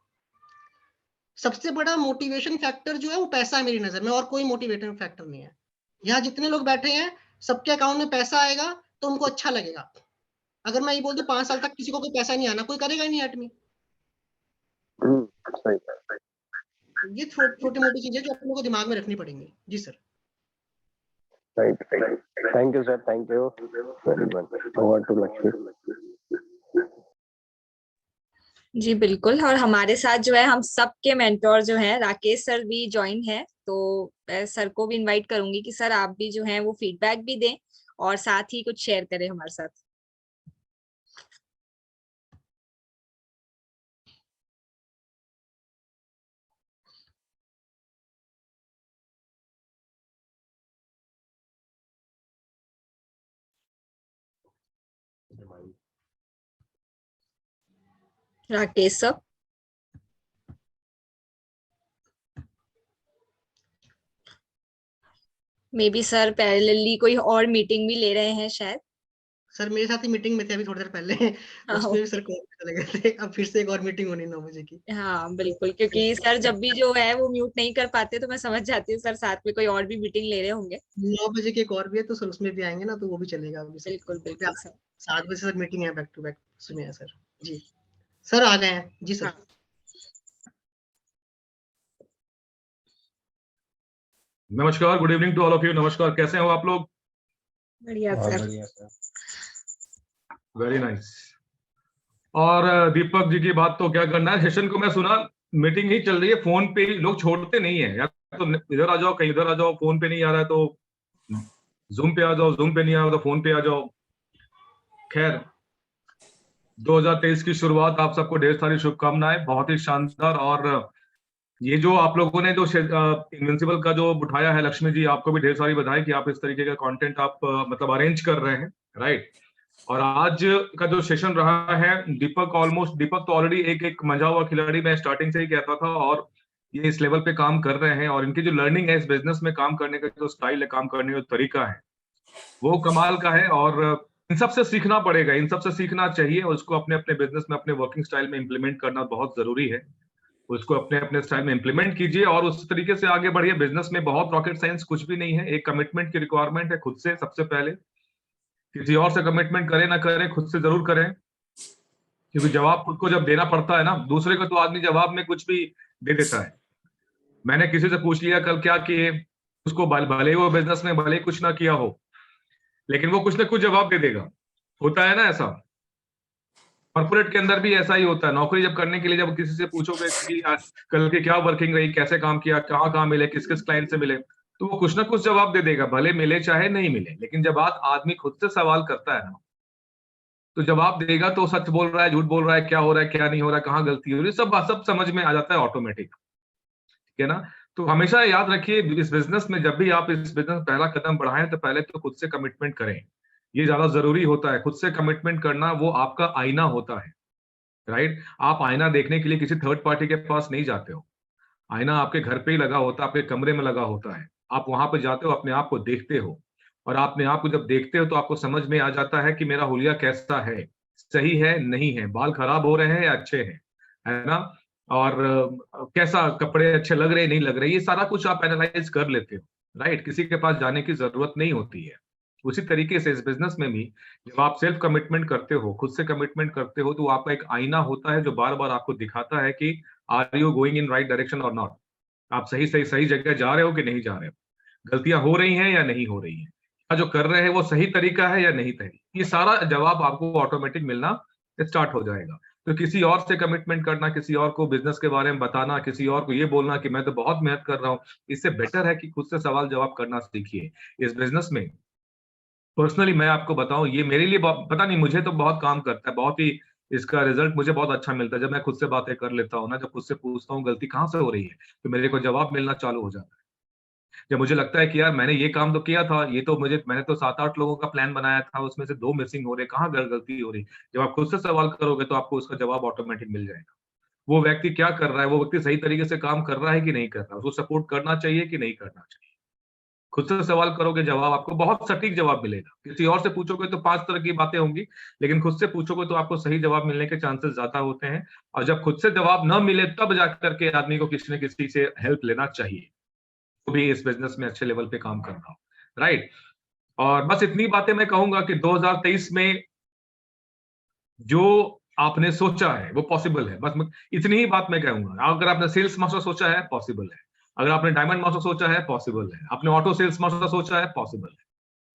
Speaker 1: सबसे बड़ा मोटिवेशन फैक्टर जो है वो पैसा है मेरी नज़र में, और कोई मोटिवेटिंग फैक्टर नहीं है। यहाँ जितने लोग बैठे हैं, सबके अकाउंट में पैसा आएगा तो उनको अच्छा लगेगा। अगर मैं ये बोल दूँ 5 साल तक किसी को कोई पैसा नहीं आना, कोई करेगा ही नहीं आदमी।
Speaker 5: सही,
Speaker 1: ये छोटी-मोटी चीज़ें जो अपने को दिमाग में रखनी पड़ेंगी। जी sir.
Speaker 5: Right, right. Thank you sir, thank you very much. Over to Lakshmi.
Speaker 2: जी बिल्कुल। और हमारे साथ जो है हम सबके मेंटोर जो हैं राकेश सर भी ज्वाइन है, तो मैं सर को भी इनवाइट करूंगी कि सर आप भी जो है वो फीडबैक भी दें और साथ ही कुछ शेयर करें हमारे साथ। Rakesh sir, may be sir parallelly कोई और मीटिंग भी ले रहे हैं शायद।
Speaker 1: सर मेरे साथ ही मीटिंग में थे अभी थोड़ी देर पहले।
Speaker 2: हाँ
Speaker 1: उसमें भी सर कॉल पे चले गए थे। अब फिर से एक और मीटिंग होनी 9 बजे की।
Speaker 2: हाँ बिल्कुल, क्योंकि सर जब भी जो है वो म्यूट नहीं कर पाते, तो मैं समझ जाती हूँ सर साथ में कोई और भी मीटिंग ले रहे होंगे।
Speaker 1: 9 बजे की एक और भी है, तो सर उसमें भी आएँगे ना, तो वो भी चलेगा अभी सर।
Speaker 2: बिल्कुल
Speaker 1: अभी
Speaker 2: बिल्कुल सर।
Speaker 1: 7 बजे सर मीटिंग है बैक टू बैक, सुनिए सर। जी। सर आ गए हैं। जी सर।
Speaker 2: हाँ
Speaker 6: नमस्कार, good evening to all of you. नमस्कार, कैसे हो आप लोग?
Speaker 2: बढ़िया सर।
Speaker 6: Very nice. और दीपक जी की बात तो क्या करना है, सेशन को मैं सुना, मीटिंग ही चल रही है, फोन पे ही लोग छोड़ते नहीं है, या तो इधर आ जाओ, कहीं इधर आ जाओ, फोन पे नहीं आ रहा है तो जूम पे आ जाओ, जूम पे नहीं आ रहा तो फोन पे आ जाओ। खैर, 2023 की शुरुआत आप सबको ढेर सारी शुभकामनाएं, बहुत ही शानदार। और ये जो आप लोगों ने जो इनविंसिबल का जो उठाया है, लक्ष्मी जी आपको भी ढेर सारी बधाई कि आप इस तरीके का कंटेंट आप मतलब अरेंज कर रहे हैं, राइट। और आज का जो सेशन रहा है, दीपक तो ऑलरेडी एक मजा हुआ खिलाड़ी, मैं स्टार्टिंग से ही कहता था, और ये इस लेवल पे काम कर रहे हैं, और इनकी जो लर्निंग है इस बिजनेस में काम करने का जो स्टाइल है, काम करने का तरीका है, वो कमाल का है। और इन सब से सीखना पड़ेगा, इन सब से सीखना चाहिए, उसको अपने अपने बिजनेस में, अपने वर्किंग स्टाइल में इंप्लीमेंट करना बहुत जरूरी है। उसको अपने अपने स्टाइल में इंप्लीमेंट कीजिए और उस तरीके से आगे बढ़िए। बिजनेस में बहुत रॉकेट साइंस कुछ भी नहीं है, एक कमिटमेंट की रिक्वायरमेंट है खुद से सबसे पहले। किसी और से कमिटमेंट करें ना करें, खुद से जरूर करें, क्योंकि जवाब खुद को जब देना पड़ता है ना, दूसरे को तो आदमी जवाब में कुछ भी दे देता है। मैंने किसी से पूछ लिया कल क्या किए, उसको भले ही वो बिजनेस में भले ही कुछ ना किया हो, लेकिन वो कुछ ना कुछ जवाब दे देगा। होता है ना ऐसा, कॉर्पोरेट के अंदर भी ऐसा ही होता है। नौकरी जब करने के लिए जब किसी से पूछोगे कि कल की क्या वर्किंग रही, कैसे काम किया, कहाँ मिले, किस किस क्लाइंट से मिले, तो वो कुछ ना कुछ जवाब दे देगा, भले मिले चाहे नहीं मिले। लेकिन जब आदमी खुद से सवाल करता है ना, तो जवाब देगा तो सच बोल रहा है, झूठ बोल रहा है, क्या हो रहा है, क्या नहीं हो रहा है, कहाँ गलती हो रही है, सब समझ में आ जाता है ऑटोमेटिक, ठीक है ना। तो हमेशा याद रखिए, इस बिजनेस में जब भी आप इस बिजनेस में पहला कदम बढ़ाएं, तो पहले तो खुद से कमिटमेंट करें। ये ज्यादा जरूरी होता है, खुद से कमिटमेंट करना, वो आपका आईना होता है, राइट। आप आईना देखने के लिए किसी थर्ड पार्टी के पास नहीं जाते हो, आईना आपके घर पे ही लगा होता है, आपके कमरे में लगा होता है। आप वहां पे जाते हो, अपने आप को देखते हो, और अपने आप को जब देखते हो तो आपको समझ में आ जाता है कि मेरा हुलिया कैसा है, सही है नहीं है, बाल खराब हो रहे हैं या अच्छे हैं, है ना, और कैसा कपड़े अच्छे लग रहे नहीं लग रहे, ये सारा कुछ आप एनालाइज कर लेते हो, राइट। किसी के पास जाने की जरूरत नहीं होती है। उसी तरीके से इस बिजनेस में भी जब आप सेल्फ कमिटमेंट करते हो, खुद से कमिटमेंट करते हो, तो आपका एक आईना होता है जो बार बार आपको दिखाता है कि are you going in right direction और नॉट, आप सही जगह जा रहे हो कि नहीं जा रहे हो, गलतियां हो रही हैं या नहीं हो रही हैं, क्या जो कर रहे हैं वो सही तरीका है या नहीं सही, ये सारा जवाब आपको ऑटोमेटिक मिलना स्टार्ट हो जाएगा। तो किसी और से कमिटमेंट करना, किसी और को बिजनेस के बारे में बताना, किसी और को ये बोलना कि मैं तो बहुत मेहनत कर रहा हूँ, इससे बेटर है कि खुद से सवाल जवाब करना सीखिए। इस बिजनेस में पर्सनली मैं आपको बताऊं, ये मेरे लिए पता नहीं, मुझे तो बहुत काम करता है, बहुत ही इसका रिजल्ट मुझे बहुत अच्छा मिलता है। जब मैं खुद से बातें कर लेता हूँ ना, जब खुद से पूछता हूँ गलती कहाँ से हो रही है, तो मेरे को जवाब मिलना चालू हो जाता है। जब मुझे लगता है कि यार मैंने ये काम तो किया था, ये तो मैंने तो 7-8 लोगों का प्लान बनाया था, उसमें से 2 मिसिंग हो रहे, कहाँ गलती हो रही, जब आप खुद से सवाल करोगे तो आपको उसका जवाब ऑटोमेटिक मिल जाएगा। वो व्यक्ति क्या कर रहा है, वो व्यक्ति सही तरीके से काम कर रहा है कि नहीं कर रहा, उसको सपोर्ट करना चाहिए कि नहीं करना चाहिए। खुद से सवाल करोगे, जवाब आपको बहुत सटीक जवाब मिलेगा। किसी और से पूछोगे तो 5 तरह की बातें होंगी, लेकिन खुद से पूछोगे तो आपको सही जवाब मिलने के चांसेस ज्यादा होते हैं। और जब खुद से जवाब न मिले, तब जाकर के आदमी को किसी न किसी से हेल्प लेना चाहिए, तो भी इस बिजनेस में अच्छे लेवल पे काम करना हो, राइट। और बस इतनी बातें मैं कहूंगा कि 2023 में जो आपने सोचा है वो पॉसिबल है, बस इतनी ही बात मैं कहूंगा। अगर आपने सेल्स मास्टर सोचा है, पॉसिबल है। अगर आपने डायमंड मास्टर सोचा है, पॉसिबल है। आपने ऑटो सेल्स मास्टर सोचा है, पॉसिबल है,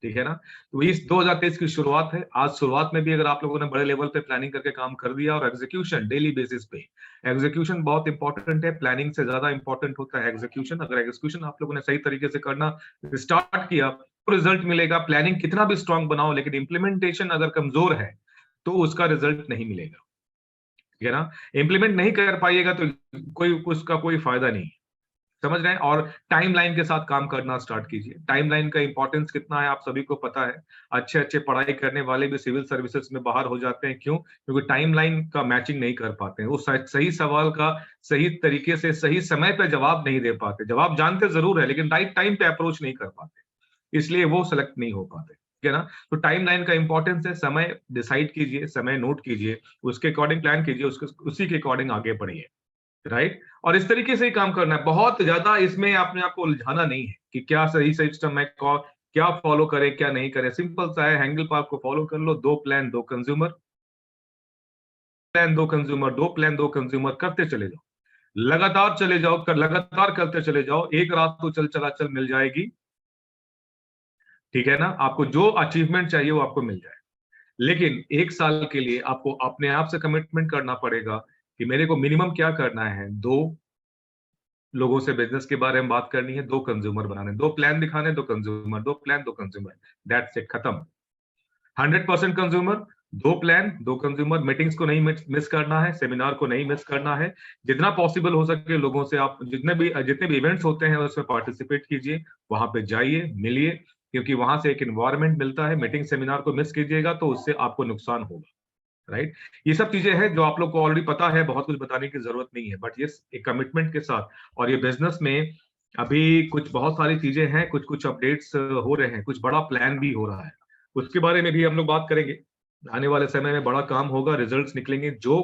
Speaker 6: ठीक है ना। तो इस 2023 की शुरुआत है। आज शुरुआत में भी अगर आप लोगों ने बड़े लेवल पे प्लानिंग करके काम कर दिया, और एग्जीक्यूशन डेली बेसिस पे, एग्जीक्यूशन बहुत इंपॉर्टेंट है, प्लानिंग से ज्यादा इंपॉर्टेंट होता है एग्जीक्यूशन। अगर एग्जीक्यूशन आप लोगों ने सही तरीके से करना स्टार्ट किया तो रिजल्ट मिलेगा। प्लानिंग कितना भी स्ट्रांग बनाओ, लेकिन इंप्लीमेंटेशन अगर कमजोर है तो उसका रिजल्ट नहीं मिलेगा, ठीक है ना। इंप्लीमेंट नहीं कर पाइएगा तो उसका कोई फायदा नहीं, समझ रहे हैं। और टाइमलाइन के साथ काम करना स्टार्ट कीजिए। टाइमलाइन का इंपॉर्टेंस कितना है आप सभी को पता है। अच्छे अच्छे पढ़ाई करने वाले भी सिविल सर्विसेज में बाहर हो जाते हैं, क्यों? क्योंकि टाइमलाइन का मैचिंग नहीं कर पाते हैं, वो सही सवाल का सही तरीके से सही समय पे जवाब नहीं दे पाते। जवाब जानते जरूर है, लेकिन राइट टाइम पे अप्रोच नहीं कर पाते, इसलिए वो सेलेक्ट नहीं हो पाते, ठीक है ना। तो टाइमलाइन का इंपॉर्टेंस है। समय डिसाइड कीजिए, समय नोट कीजिए, उसके अकॉर्डिंग प्लान कीजिए, उसी के अकॉर्डिंग आगे बढ़िए, राइट। और इस तरीके से ही काम करना है। बहुत ज्यादा इसमें आपने आपको उलझाना नहीं है कि क्या सही सिस्टम है, क्या फॉलो करें क्या नहीं करें। सिंपल सा है, हैंगल पार्क को फॉलो कर लो। 2 plan 2 consumer, plan 2 consumer, 2 plan 2 consumer करते चले जाओ, लगातार चले जाओ, लगातार करते चले जाओ। एक रात तो चल मिल जाएगी, ठीक है ना। आपको जो अचीवमेंट चाहिए वो आपको मिल जाए, लेकिन 1 साल के लिए आपको अपने आप से कमिटमेंट करना पड़ेगा कि मेरे को मिनिमम क्या करना है। 2 लोगों से बिजनेस के बारे में बात करनी है, 2 कंज्यूमर बनाने, 2 प्लान दिखाने, 2 consumer, 2 plan 2 consumer, that's it, खत्म। 100% कंज्यूमर, 2 प्लान, 2 कंज्यूमर, मीटिंग्स को नहीं मिस करना है, सेमिनार को नहीं मिस करना है। जितना पॉसिबल हो सके लोगों से आप जितने भी इवेंट्स होते हैं उसमें पार्टिसिपेट कीजिए, वहां पे जाइए, मिलिए, क्योंकि वहां से एक एनवायरनमेंट मिलता है। मीटिंग सेमिनार को मिस कीजिएगा तो उससे आपको नुकसान होगा, राइट। ये सब चीजें हैं जो आप लोग को ऑलरेडी पता है, बहुत कुछ बताने की जरूरत नहीं है, बट ये एक कमिटमेंट के साथ। और ये बिजनेस में अभी कुछ बहुत सारी चीजें हैं, कुछ कुछ अपडेट्स हो रहे हैं, कुछ बड़ा प्लान भी हो रहा है, उसके बारे में भी हम लोग बात करेंगे। आने वाले समय में बड़ा काम होगा, रिजल्ट्स निकलेंगे। जो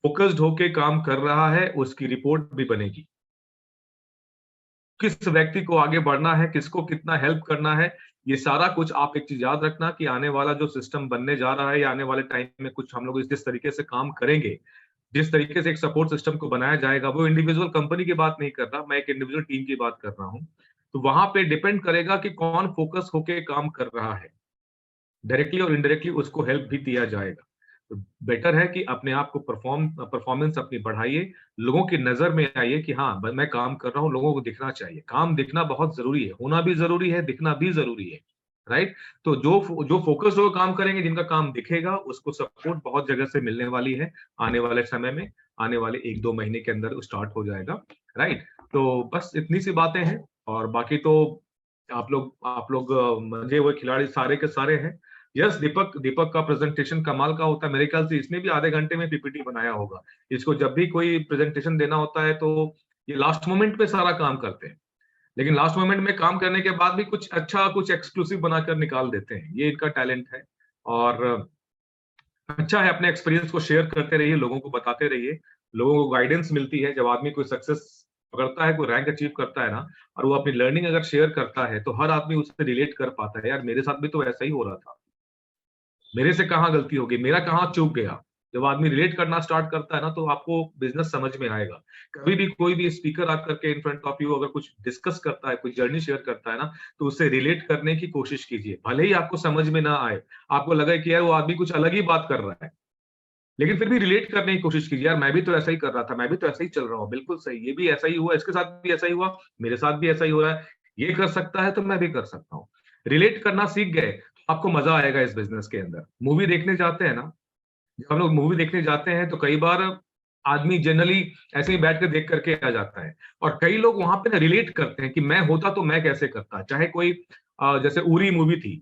Speaker 6: फोकस्ड होके काम कर रहा है उसकी रिपोर्ट भी बनेगी। किस व्यक्ति को आगे बढ़ना है, किसको कितना हेल्प करना है, ये सारा कुछ आप एक चीज याद रखना कि आने वाला जो सिस्टम बनने जा रहा है या आने वाले टाइम में कुछ हम लोग जिस तरीके से काम करेंगे, जिस तरीके से एक सपोर्ट सिस्टम को बनाया जाएगा, वो इंडिविजुअल कंपनी की बात नहीं कर रहा, मैं एक इंडिविजुअल टीम की बात कर रहा हूँ। तो वहां पे डिपेंड करेगा कि कौन फोकस होके काम कर रहा है, डायरेक्टली और इनडायरेक्टली उसको हेल्प भी दिया जाएगा। तो बेटर है कि अपने आप को परफॉर्मेंस अपनी बढ़ाइए, लोगों की नजर में आइए कि हाँ मैं काम कर रहा हूँ, लोगों को दिखना चाहिए। काम दिखना बहुत जरूरी है, होना भी जरूरी है, दिखना भी जरूरी है, राइट। तो जो फोकस हो काम करेंगे, जिनका काम दिखेगा, उसको सपोर्ट बहुत जगह से मिलने वाली है आने वाले समय में, आने वाले 1-2 महीने के अंदर स्टार्ट हो जाएगा, राइट। तो बस इतनी सी बातें हैं, और बाकी तो आप लोग मुझे वो खिलाड़ी सारे के सारे हैं। यस, दीपक का प्रेजेंटेशन कमाल का होता है, मेरे ख्याल से इसने भी आधे घंटे में पीपीटी बनाया होगा। इसको जब भी कोई प्रेजेंटेशन देना होता है तो ये लास्ट मोमेंट पे सारा काम करते हैं, लेकिन लास्ट मोमेंट में काम करने के बाद भी कुछ अच्छा, कुछ एक्सक्लूसिव बनाकर निकाल देते हैं। ये इनका टैलेंट है, और अच्छा है, अपने एक्सपीरियंस को शेयर करते रहिए, लोगों को बताते रहिए, लोगों को गाइडेंस मिलती है। जब आदमी कोई सक्सेस पकड़ता है, कोई रैंक अचीव करता है ना, और वो अपनी लर्निंग अगर शेयर करता है तो हर आदमी उससे रिलेट कर पाता है। यार मेरे साथ भी तो ऐसा ही हो रहा था, मेरे से कहाँ गलती हो गई, मेरा कहाँ चूक गया। जब आदमी रिलेट करना स्टार्ट करता है ना, तो आपको बिजनेस समझ में आएगा। कभी भी कोई भी स्पीकर आकर के इन फ्रंट ऑफ यू अगर कुछ डिस्कस करता है, कोई जर्नी शेयर करता है ना, तो उससे रिलेट करने की कोशिश कीजिए। भले ही आपको समझ में ना आए, आपको लगे कि यार वो आदमी कुछ अलग ही बात कर रहा है, लेकिन फिर भी रिलेट करने की कोशिश कीजिए। यार मैं भी तो ऐसा ही कर रहा था, मैं भी तो ऐसा ही चल रहा हूँ, बिल्कुल सही, ये भी ऐसा ही हुआ, इसके साथ भी ऐसा ही हुआ, मेरे साथ भी ऐसा ही हो रहा है, ये कर सकता है तो मैं भी कर सकता हूँ। रिलेट करना सीख गए तो आपको मजा आएगा इस बिजनेस के अंदर। मूवी देखने जाते हैं ना, जब हम लोग मूवी देखने जाते हैं तो कई बार आदमी जनरली ऐसे ही बैठ कर देख करके आ जाता है, और कई लोग वहां पे ना रिलेट करते हैं कि मैं होता तो मैं कैसे करता। चाहे कोई जैसे उरी मूवी थी,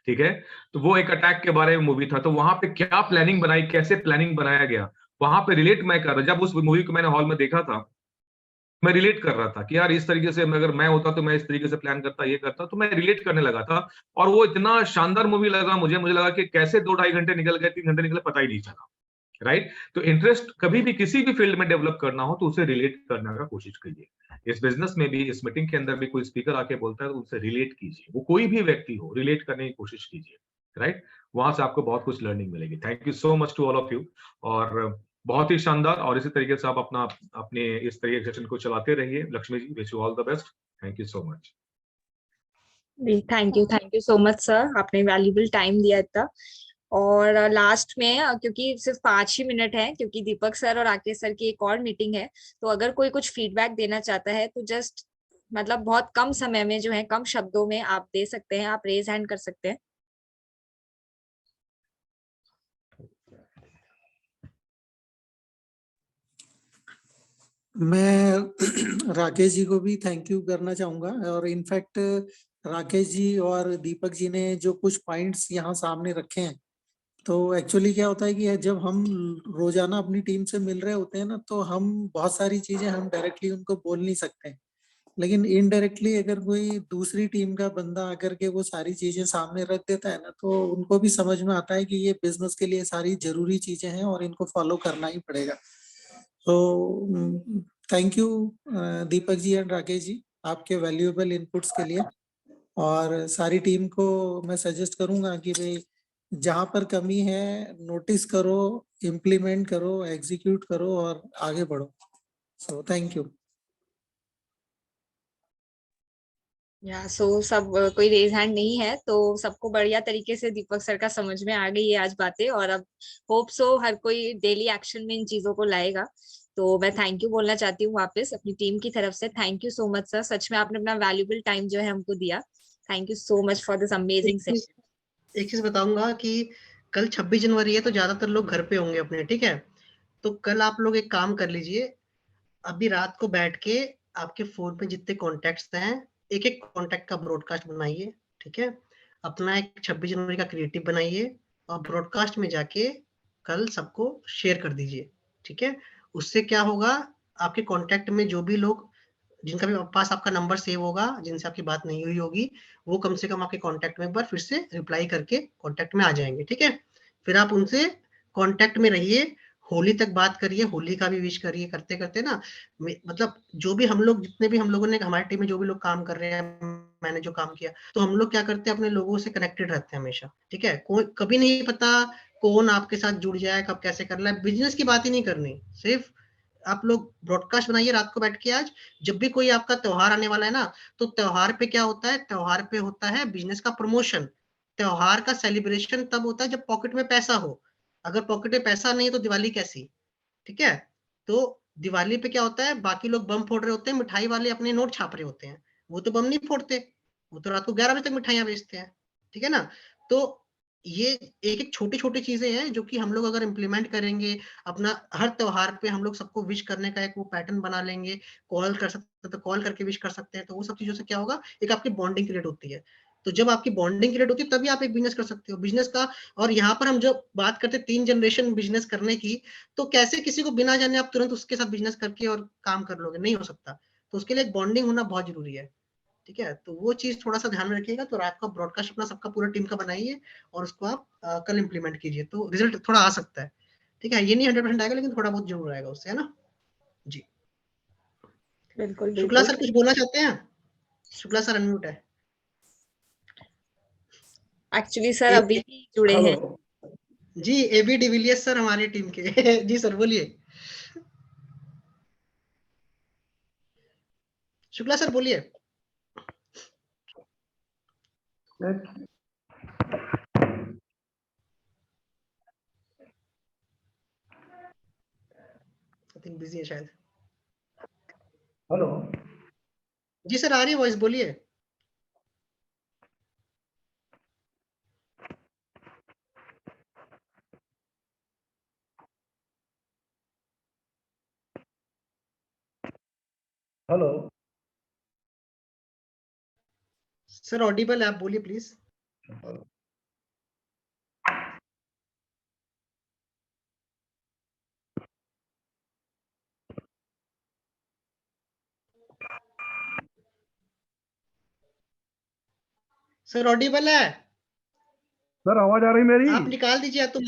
Speaker 6: ठीक है, तो वो एक अटैक के बारे में मूवी था, तो वहां पे क्या प्लानिंग बनाई, कैसे प्लानिंग बनाया गया, वहां पे रिलेट मैं कर रहा। जब उस मूवी को मैंने हॉल में देखा था, मैं रिलेट कर रहा था कि यार इस तरीके से अगर मैं होता तो मैं इस तरीके से प्लान करता, ये करता, तो मैं रिलेट करने लगा था। और वो इतना शानदार मूवी लगा मुझे लगा कि कैसे 2-2.5 घंटे निकल गए, 3 घंटे निकले, पता ही नहीं चला, राइट। तो इंटरेस्ट कभी भी किसी भी फील्ड में डेवलप करना हो तो उसे रिलेट करने का कोशिश कीजिए। इस बिजनेस में भी, इस मीटिंग के अंदर भी कोई स्पीकर आके बोलता है तो उससे रिलेट कीजिए, वो कोई भी व्यक्ति हो, रिलेट करने की कोशिश कीजिए, राइट। वहां से आपको बहुत कुछ लर्निंग मिलेगी। Thank you so much to all of you, और बहुत ही शानदार, और इसी तरीके से आप अपने इस तरीके के सेशन को चलाते रहिए। Lakshmi ji, wish you all the best. Thank you so much.
Speaker 2: Thank you so much sir, आपने वैल्यूबल टाइम दिया इतना। और लास्ट में क्योंकि सिर्फ 5 ही मिनट है, क्योंकि दीपक सर और राकेश सर की एक और मीटिंग है, तो अगर कोई कुछ फीडबैक देना चाहता है तो जस्ट मतलब बहुत कम समय में जो है, कम शब्दों में आप दे सकते हैं, आप रेज हैंड कर सकते हैं।
Speaker 3: मैं राकेश जी को भी थैंक यू करना चाहूंगा, और इनफैक्ट राकेश जी और दीपक जी ने जो कुछ पॉइंट्स यहाँ सामने रखे हैं, तो एक्चुअली क्या होता है कि जब हम रोजाना अपनी टीम से मिल रहे होते हैं ना, तो हम बहुत सारी चीजें हम डायरेक्टली उनको बोल नहीं सकते, लेकिन इनडायरेक्टली अगर कोई दूसरी टीम का बंदा आकर के वो सारी चीजें सामने रख देता है ना, तो उनको भी समझ में आता है कि ये बिजनेस के लिए सारी जरूरी चीजें हैं और इनको फॉलो करना ही पड़ेगा। तो thank you Deepak ji and Rakesh ji, आपके वैल्यूएबल इनपुट्स के लिए। और सारी टीम को मैं सजेस्ट करूंगा कि भाई जहां पर कमी है नोटिस करो, इम्प्लीमेंट करो, एग्जीक्यूट करो और आगे बढ़ो। So thank you.
Speaker 2: सो सब कोई रेज हैंड नहीं है, तो सबको बढ़िया तरीके से दीपक सर का समझ में आ गई है आज बातें, और अब होप सो हर कोई डेली एक्शन में इन चीजों को लाएगा। तो मैं थैंक यू बोलना चाहती हूँ वापस अपनी टीम की तरफ से। Thank you so much sir, सच में आपने अपना वैल्यूबल टाइम जो है हमको दिया। Thank you so much for this amazing session.
Speaker 1: एक चीज बताऊंगा कि कल 26 जनवरी है तो ज्यादातर लोग घर पे होंगे अपने, ठीक है। तो कल आप लोग एक काम कर लीजिए, अभी रात को बैठ के आपके फोन पे जितने कॉन्टेक्ट्स हैं, एक एक कॉन्टेक्ट का ब्रॉडकास्ट बनाइए, ठीक है। अपना एक 26 जनवरी का क्रिएटिव बनाइए और ब्रॉडकास्ट में जाके कल सबको शेयर कर दीजिए, ठीक है। उससे क्या होगा, आपके कॉन्टेक्ट में जो भी लोग, जिनका भी पास आपका नंबर सेव होगा, जिनसे आपकी बात नहीं हुई होगी, वो कम से कम आपके कॉन्टेक्ट में एक बार फिर से रिप्लाई करके कॉन्टेक्ट में आ जाएंगे, ठीक है। फिर आप उनसे कॉन्टेक्ट में रहिए, होली तक बात करिए, होली का भी विश करिए, करते करते ना, मतलब जो भी हम लोग, जितने भी हम लोगों ने, हमारी टीम में जो भी लोग काम कर रहे हैं, मैंने जो काम किया, तो हम लोग क्या करते हैं, अपने लोगों से कनेक्टेड रहते हैं हमेशा, ठीक है। कोई कभी नहीं पता कौन आपके साथ जुड़ जाए, कब कैसे करना है, बिजनेस की बात ही नहीं करनी, सिर्फ आप लोग ब्रॉडकास्ट बनाइए रात को बैठ के। आज जब भी कोई आपका त्योहार आने वाला है ना, तो त्योहार पे क्या होता है, त्योहार पे होता है बिजनेस का प्रमोशन। त्योहार का सेलिब्रेशन तब होता है जब पॉकेट में पैसा हो, अगर पॉकेट में पैसा नहीं तो दिवाली कैसी, ठीक है। तो दिवाली पे क्या होता है, बाकी लोग बम फोड़ रहे होते हैं, मिठाई वाले अपने नोट छाप रहे होते हैं, वो तो बम नहीं फोड़ते, वो तो रात को 11 बजे तक मिठाइयां बेचते हैं, ठीक है ना। तो ये एक एक छोटी छोटी चीजें हैं जो कि हम लोग अगर इम्प्लीमेंट करेंगे, अपना हर त्योहार पे हम लोग सबको विश करने का एक वो पैटर्न बना लेंगे, कॉल कर सकते हैं तो कॉल करके विश कर सकते हैं, तो वो सब चीजों से क्या होगा, एक आपकी बॉन्डिंग क्रिएट होती है। तो जब आपकी बॉन्डिंग क्रिएट होती है तभी आप एक बिजनेस कर सकते हो, बिजनेस का। और यहाँ पर हम जब बात करते हैं 3 जनरेशन बिजनेस करने की, तो कैसे किसी को बिना जाने आप तुरंत उसके साथ बिजनेस करके और काम कर लोगे, नहीं हो सकता। तो उसके लिए एक बॉन्डिंग होना बहुत जरूरी है, ठीक है। तो वो चीज थोड़ा सा ध्यान में रखिएगा। तो रात को ब्रॉडकास्ट अपना सबका पूरा टीम का बनाइए और उसको आप कल इंप्लीमेंट कीजिए, तो रिजल्ट थोड़ा आ सकता है, ठीक है। ये नहीं 100% आएगा, लेकिन थोड़ा बहुत जरूर आएगा उससे, है ना जी।
Speaker 2: बिल्कुल
Speaker 1: शुक्ला
Speaker 2: बिल्कुल।
Speaker 1: सर कुछ बोलना चाहते हैं? शुक्ला सर अनम्यूट है।
Speaker 2: एक्चुअली सर
Speaker 1: ए,
Speaker 2: अभी ही जुड़े हैं।
Speaker 1: जी एबी डिविलियर्स सर हमारी टीम के जी सर बोलिए, शुक्ला सर बोलिए। आई थिंक बिजी है शायद।
Speaker 7: हेलो
Speaker 1: जी सर आ रही है वॉइस, बोलिए।
Speaker 7: हेलो
Speaker 1: सर ऑडिबल है, आप बोलिए प्लीज। सर ऑडिबल है,
Speaker 7: सर, आवाज आ रही मेरी?
Speaker 1: आप निकाल दीजिए, आप तो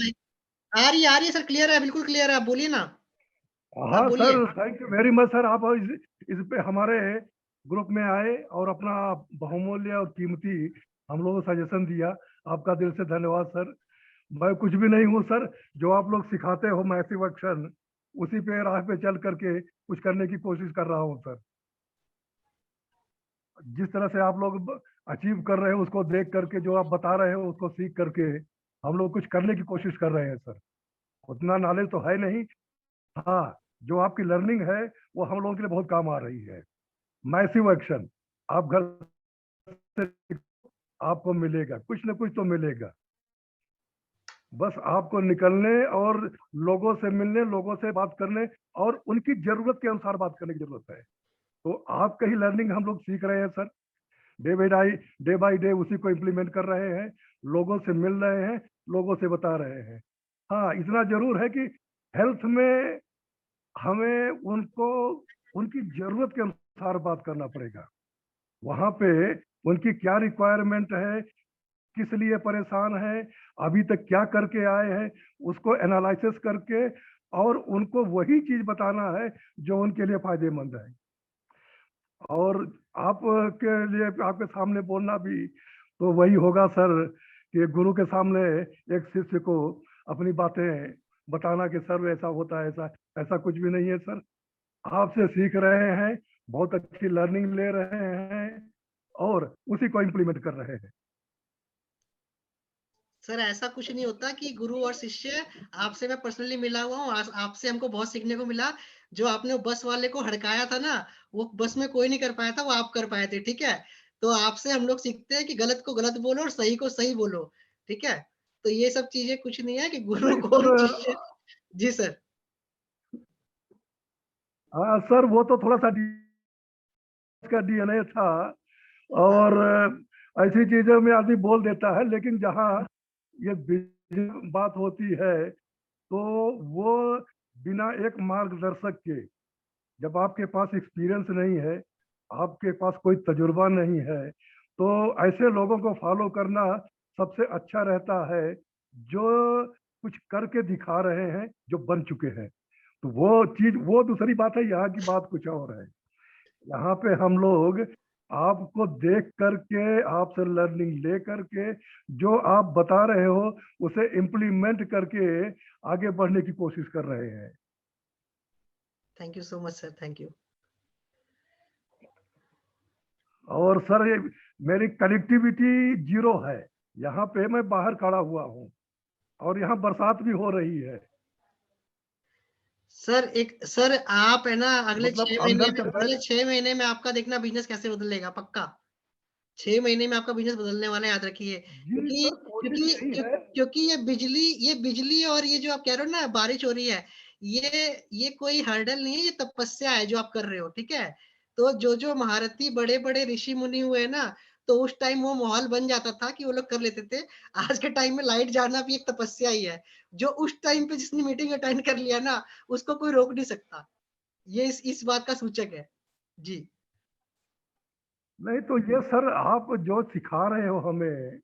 Speaker 1: आ रही है सर, क्लियर है, बिल्कुल क्लियर है, आप बोलिए ना, आप
Speaker 7: हाँ
Speaker 1: बोलिए।
Speaker 7: Sir, thank you very much sir. आप इस पे हमारे ग्रुप में आए और अपना बहुमूल्य और कीमती हम लोगों को सजेशन दिया। आपका दिल से धन्यवाद सर। मैं कुछ भी नहीं हूँ सर, जो आप लोग सिखाते हो मैसिव एक्शन, उसी पे राह पे चल करके कुछ करने की कोशिश कर रहा हूँ सर। जिस तरह से आप लोग अचीव कर रहे हो उसको देख करके, जो आप बता रहे हो उसको सीख करके हम लोग कुछ करने की कोशिश कर रहे हैं सर। उतना नॉलेज तो है नहीं, हाँ जो आपकी लर्निंग है वो हम लोगों के लिए बहुत काम आ रही है। मैसिव एक्शन, आप घर से आपको मिलेगा, कुछ ना कुछ तो मिलेगा। बस आपको निकलने और लोगों से मिलने, लोगों से बात करने और उनकी जरूरत के अनुसार बात करने की जरूरत है। तो आपका ही लर्निंग हम लोग सीख रहे हैं सर। डे बाय डे उसी को इम्प्लीमेंट कर रहे हैं, लोगों से मिल रहे हैं, लोगों से बता रहे हैं। हाँ इतना जरूर है कि हेल्थ में हमें उनको उनकी जरूरत के अनुसार बात करना पड़ेगा। वहां पे उनकी क्या रिक्वायरमेंट है, किस लिए परेशान है, अभी तक क्या करके आए हैं, उसको एनालिसिस करके और उनको वही चीज बताना है जो उनके लिए फायदेमंद है। और आप के लिए आपके सामने बोलना भी तो वही होगा सर कि गुरु के सामने एक शिष्य को अपनी बातें बताना कि सर ऐसा होता है, ऐसा ऐसा कुछ भी नहीं है सर। आपसे सीख रहे हैं, बहुत अच्छी लर्निंग ले रहे हैं और उसी को इम्प्लीमेंट कर रहे हैं।
Speaker 1: सर ऐसा कुछ नहीं होता कि गुरु और शिष्य, आपसे मैं पर्सनली मिला हुआ हूँ, आपसे हमको बहुत सीखने को मिला। जो आपने वो बस वाले को हड़काया था ना, वो बस में कोई नहीं कर पाया था, वो आप कर पाए थे, ठीक है। तो आपसे हम लोग सीखते हैं कि गलत को गलत बोलो और सही को सही बोलो, ठीक है। तो ये सब चीजें कुछ नहीं है कि गुरु को शिष्य। जी सर।
Speaker 7: हाँ सर, वो तो थोड़ा सा का DNA था, और ऐसी चीजों में आदमी बोल देता है, लेकिन जहाँ ये बात होती है तो वो बिना एक मार्गदर्शक के, जब आपके पास एक्सपीरियंस नहीं है, आपके पास कोई तजुर्बा नहीं है, तो ऐसे लोगों को फॉलो करना सबसे अच्छा रहता है जो कुछ करके दिखा रहे हैं, जो बन चुके हैं। तो वो चीज, वो दूसरी बात है, यहाँ की बात कुछ और है। यहाँ पे हम लोग आपको देख करके, आपसे लर्निंग ले करके, जो आप बता रहे हो उसे इम्प्लीमेंट करके आगे बढ़ने की कोशिश कर रहे हैं।
Speaker 1: Thank you so much sir, thank you.
Speaker 7: और सर, ये मेरी कनेक्टिविटी 0 है। यहाँ पे मैं बाहर खड़ा हुआ हूँ और यहाँ बरसात भी हो रही है।
Speaker 1: सर आप है ना, अगले
Speaker 7: मतलब
Speaker 1: 6 महीने
Speaker 7: अंदर
Speaker 1: में,
Speaker 7: से
Speaker 1: अगले 6 महीने में आपका देखना बिजनेस कैसे बदलेगा, पक्का 6 महीने में आपका बिजनेस बदलने वाला है, याद रखिए।
Speaker 7: जी
Speaker 1: क्योंकि
Speaker 7: सर, कोशिश
Speaker 1: क्योंकि
Speaker 7: यही
Speaker 1: क्यों-
Speaker 7: है।
Speaker 1: क्योंकि ये बिजली और ये जो आप कह रहे हो ना बारिश हो रही है, ये कोई हर्डल नहीं है, ये तपस्या है जो आप कर रहे हो, ठीक है। तो जो महारथी बड़े बड़े ऋषि मुनि हुए ना, तो उस टाइम वो माहौल बन जाता था कि वो लोग कर लेते थे। आज के टाइम में लाइट जाना भी एक तपस्या ही है। जो उस टाइम पे जिसने मीटिंग अटेंड कर लिया ना, उसको कोई रोक नहीं सकता। ये इस बात का सूचक है। जी
Speaker 7: नहीं तो ये सर, आप जो सिखा रहे हो हमें,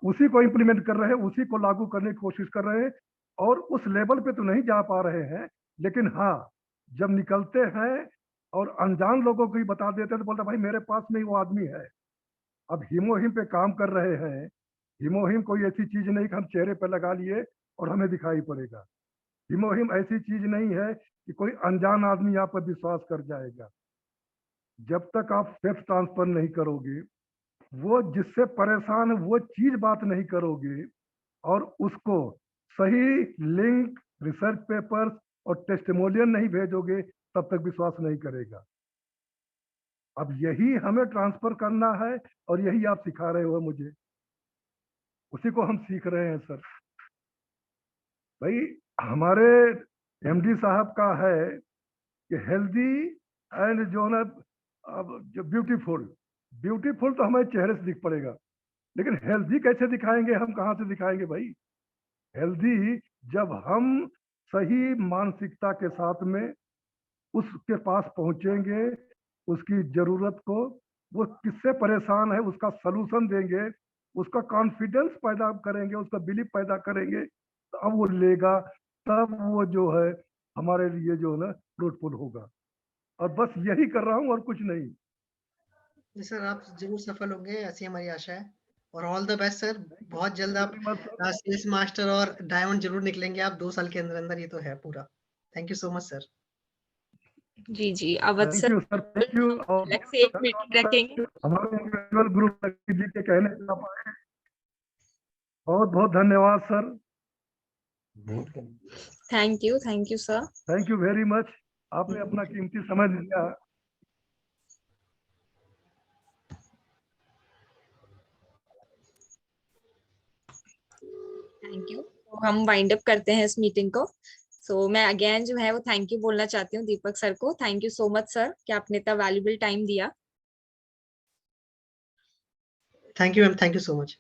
Speaker 7: उसी को इम्प्लीमेंट कर रहे हैं, उसी को लागू करने की कोशिश कर रहे हैं, और उस लेवल पे तो नहीं जा पा रहे हैं, लेकिन हाँ, जब निकलते हैं और अनजान लोगों को ही बता देते हैं तो बोलते हैं, भाई मेरे पास में ही वो आदमी है। अब हीमोहिम पे काम कर रहे हैं। हीमोहिम कोई ऐसी चीज नहीं कि हम चेहरे पे लगा लिए और हमें दिखाई पड़ेगा। हीमोहिम ऐसी चीज नहीं है कि कोई अनजान आदमी आप पर विश्वास कर जाएगा। जब तक आप सेल्फ ट्रांसफर नहीं करोगे, वो जिससे परेशान है वो चीज बात नहीं करोगे, और उसको सही लिंक, रिसर्च पेपर्स और टेस्टिमोनियल नहीं भेजोगे, तब तक विश्वास नहीं करेगा। अब यही हमें ट्रांसफर करना है, और यही आप सिखा रहे हो मुझे, उसी को हम सीख रहे हैं सर। भाई, हमारे एमडी साहब का है कि हेल्दी एंड जो है ना, अब जो ब्यूटीफुल, ब्यूटीफुल तो हमारे चेहरे से दिख पड़ेगा, लेकिन हेल्दी कैसे दिखाएंगे, हम कहाँ से दिखाएंगे भाई? हेल्दी जब हम सही मानसिकता के साथ में उसके पास पहुंचेंगे, उसकी जरूरत को, वो किससे परेशान है उसका सलूशन देंगे, उसका कॉन्फिडेंस पैदा करेंगे, उसका बिलीफ पैदा करेंगे, तो अब वो लेगा, तब वो जो है हमारे लिए जो है ना फ्रूटफुल होगा। और बस यही कर रहा हूँ और कुछ नहीं।
Speaker 1: जी सर, आप जरूर सफल होंगे, ऐसी हमारी आशा है। और ऑल द बेस्ट सर। बहुत जल्द आप सेल्स मास्टर और डायमंड जरूर निकलेंगे आप 2 साल के अंदर अंदर, ये तो है पूरा। Thank you so much sir.
Speaker 2: जी जी, Awadh
Speaker 7: thank
Speaker 2: sir,
Speaker 7: you sir, thank you.
Speaker 2: अलग से एक मीटिंग रखेंगे।
Speaker 7: हमारे इंडिविजुअल ग्रुप जी के कहने से आप आए, बहुत बहुत धन्यवाद sir.
Speaker 2: Thank you sir.
Speaker 7: Thank you very much, आपने अपना कीमती समय दिया।
Speaker 2: Thank you. तो हम वाइंड अप करते हैं इस मीटिंग को। सो मैं अगेन जो है वो थैंक यू बोलना चाहती हूँ दीपक सर को। Thank you so much sir कि आपने इतना वैल्यूबल टाइम दिया।
Speaker 1: Thank you ma'am, thank you so much.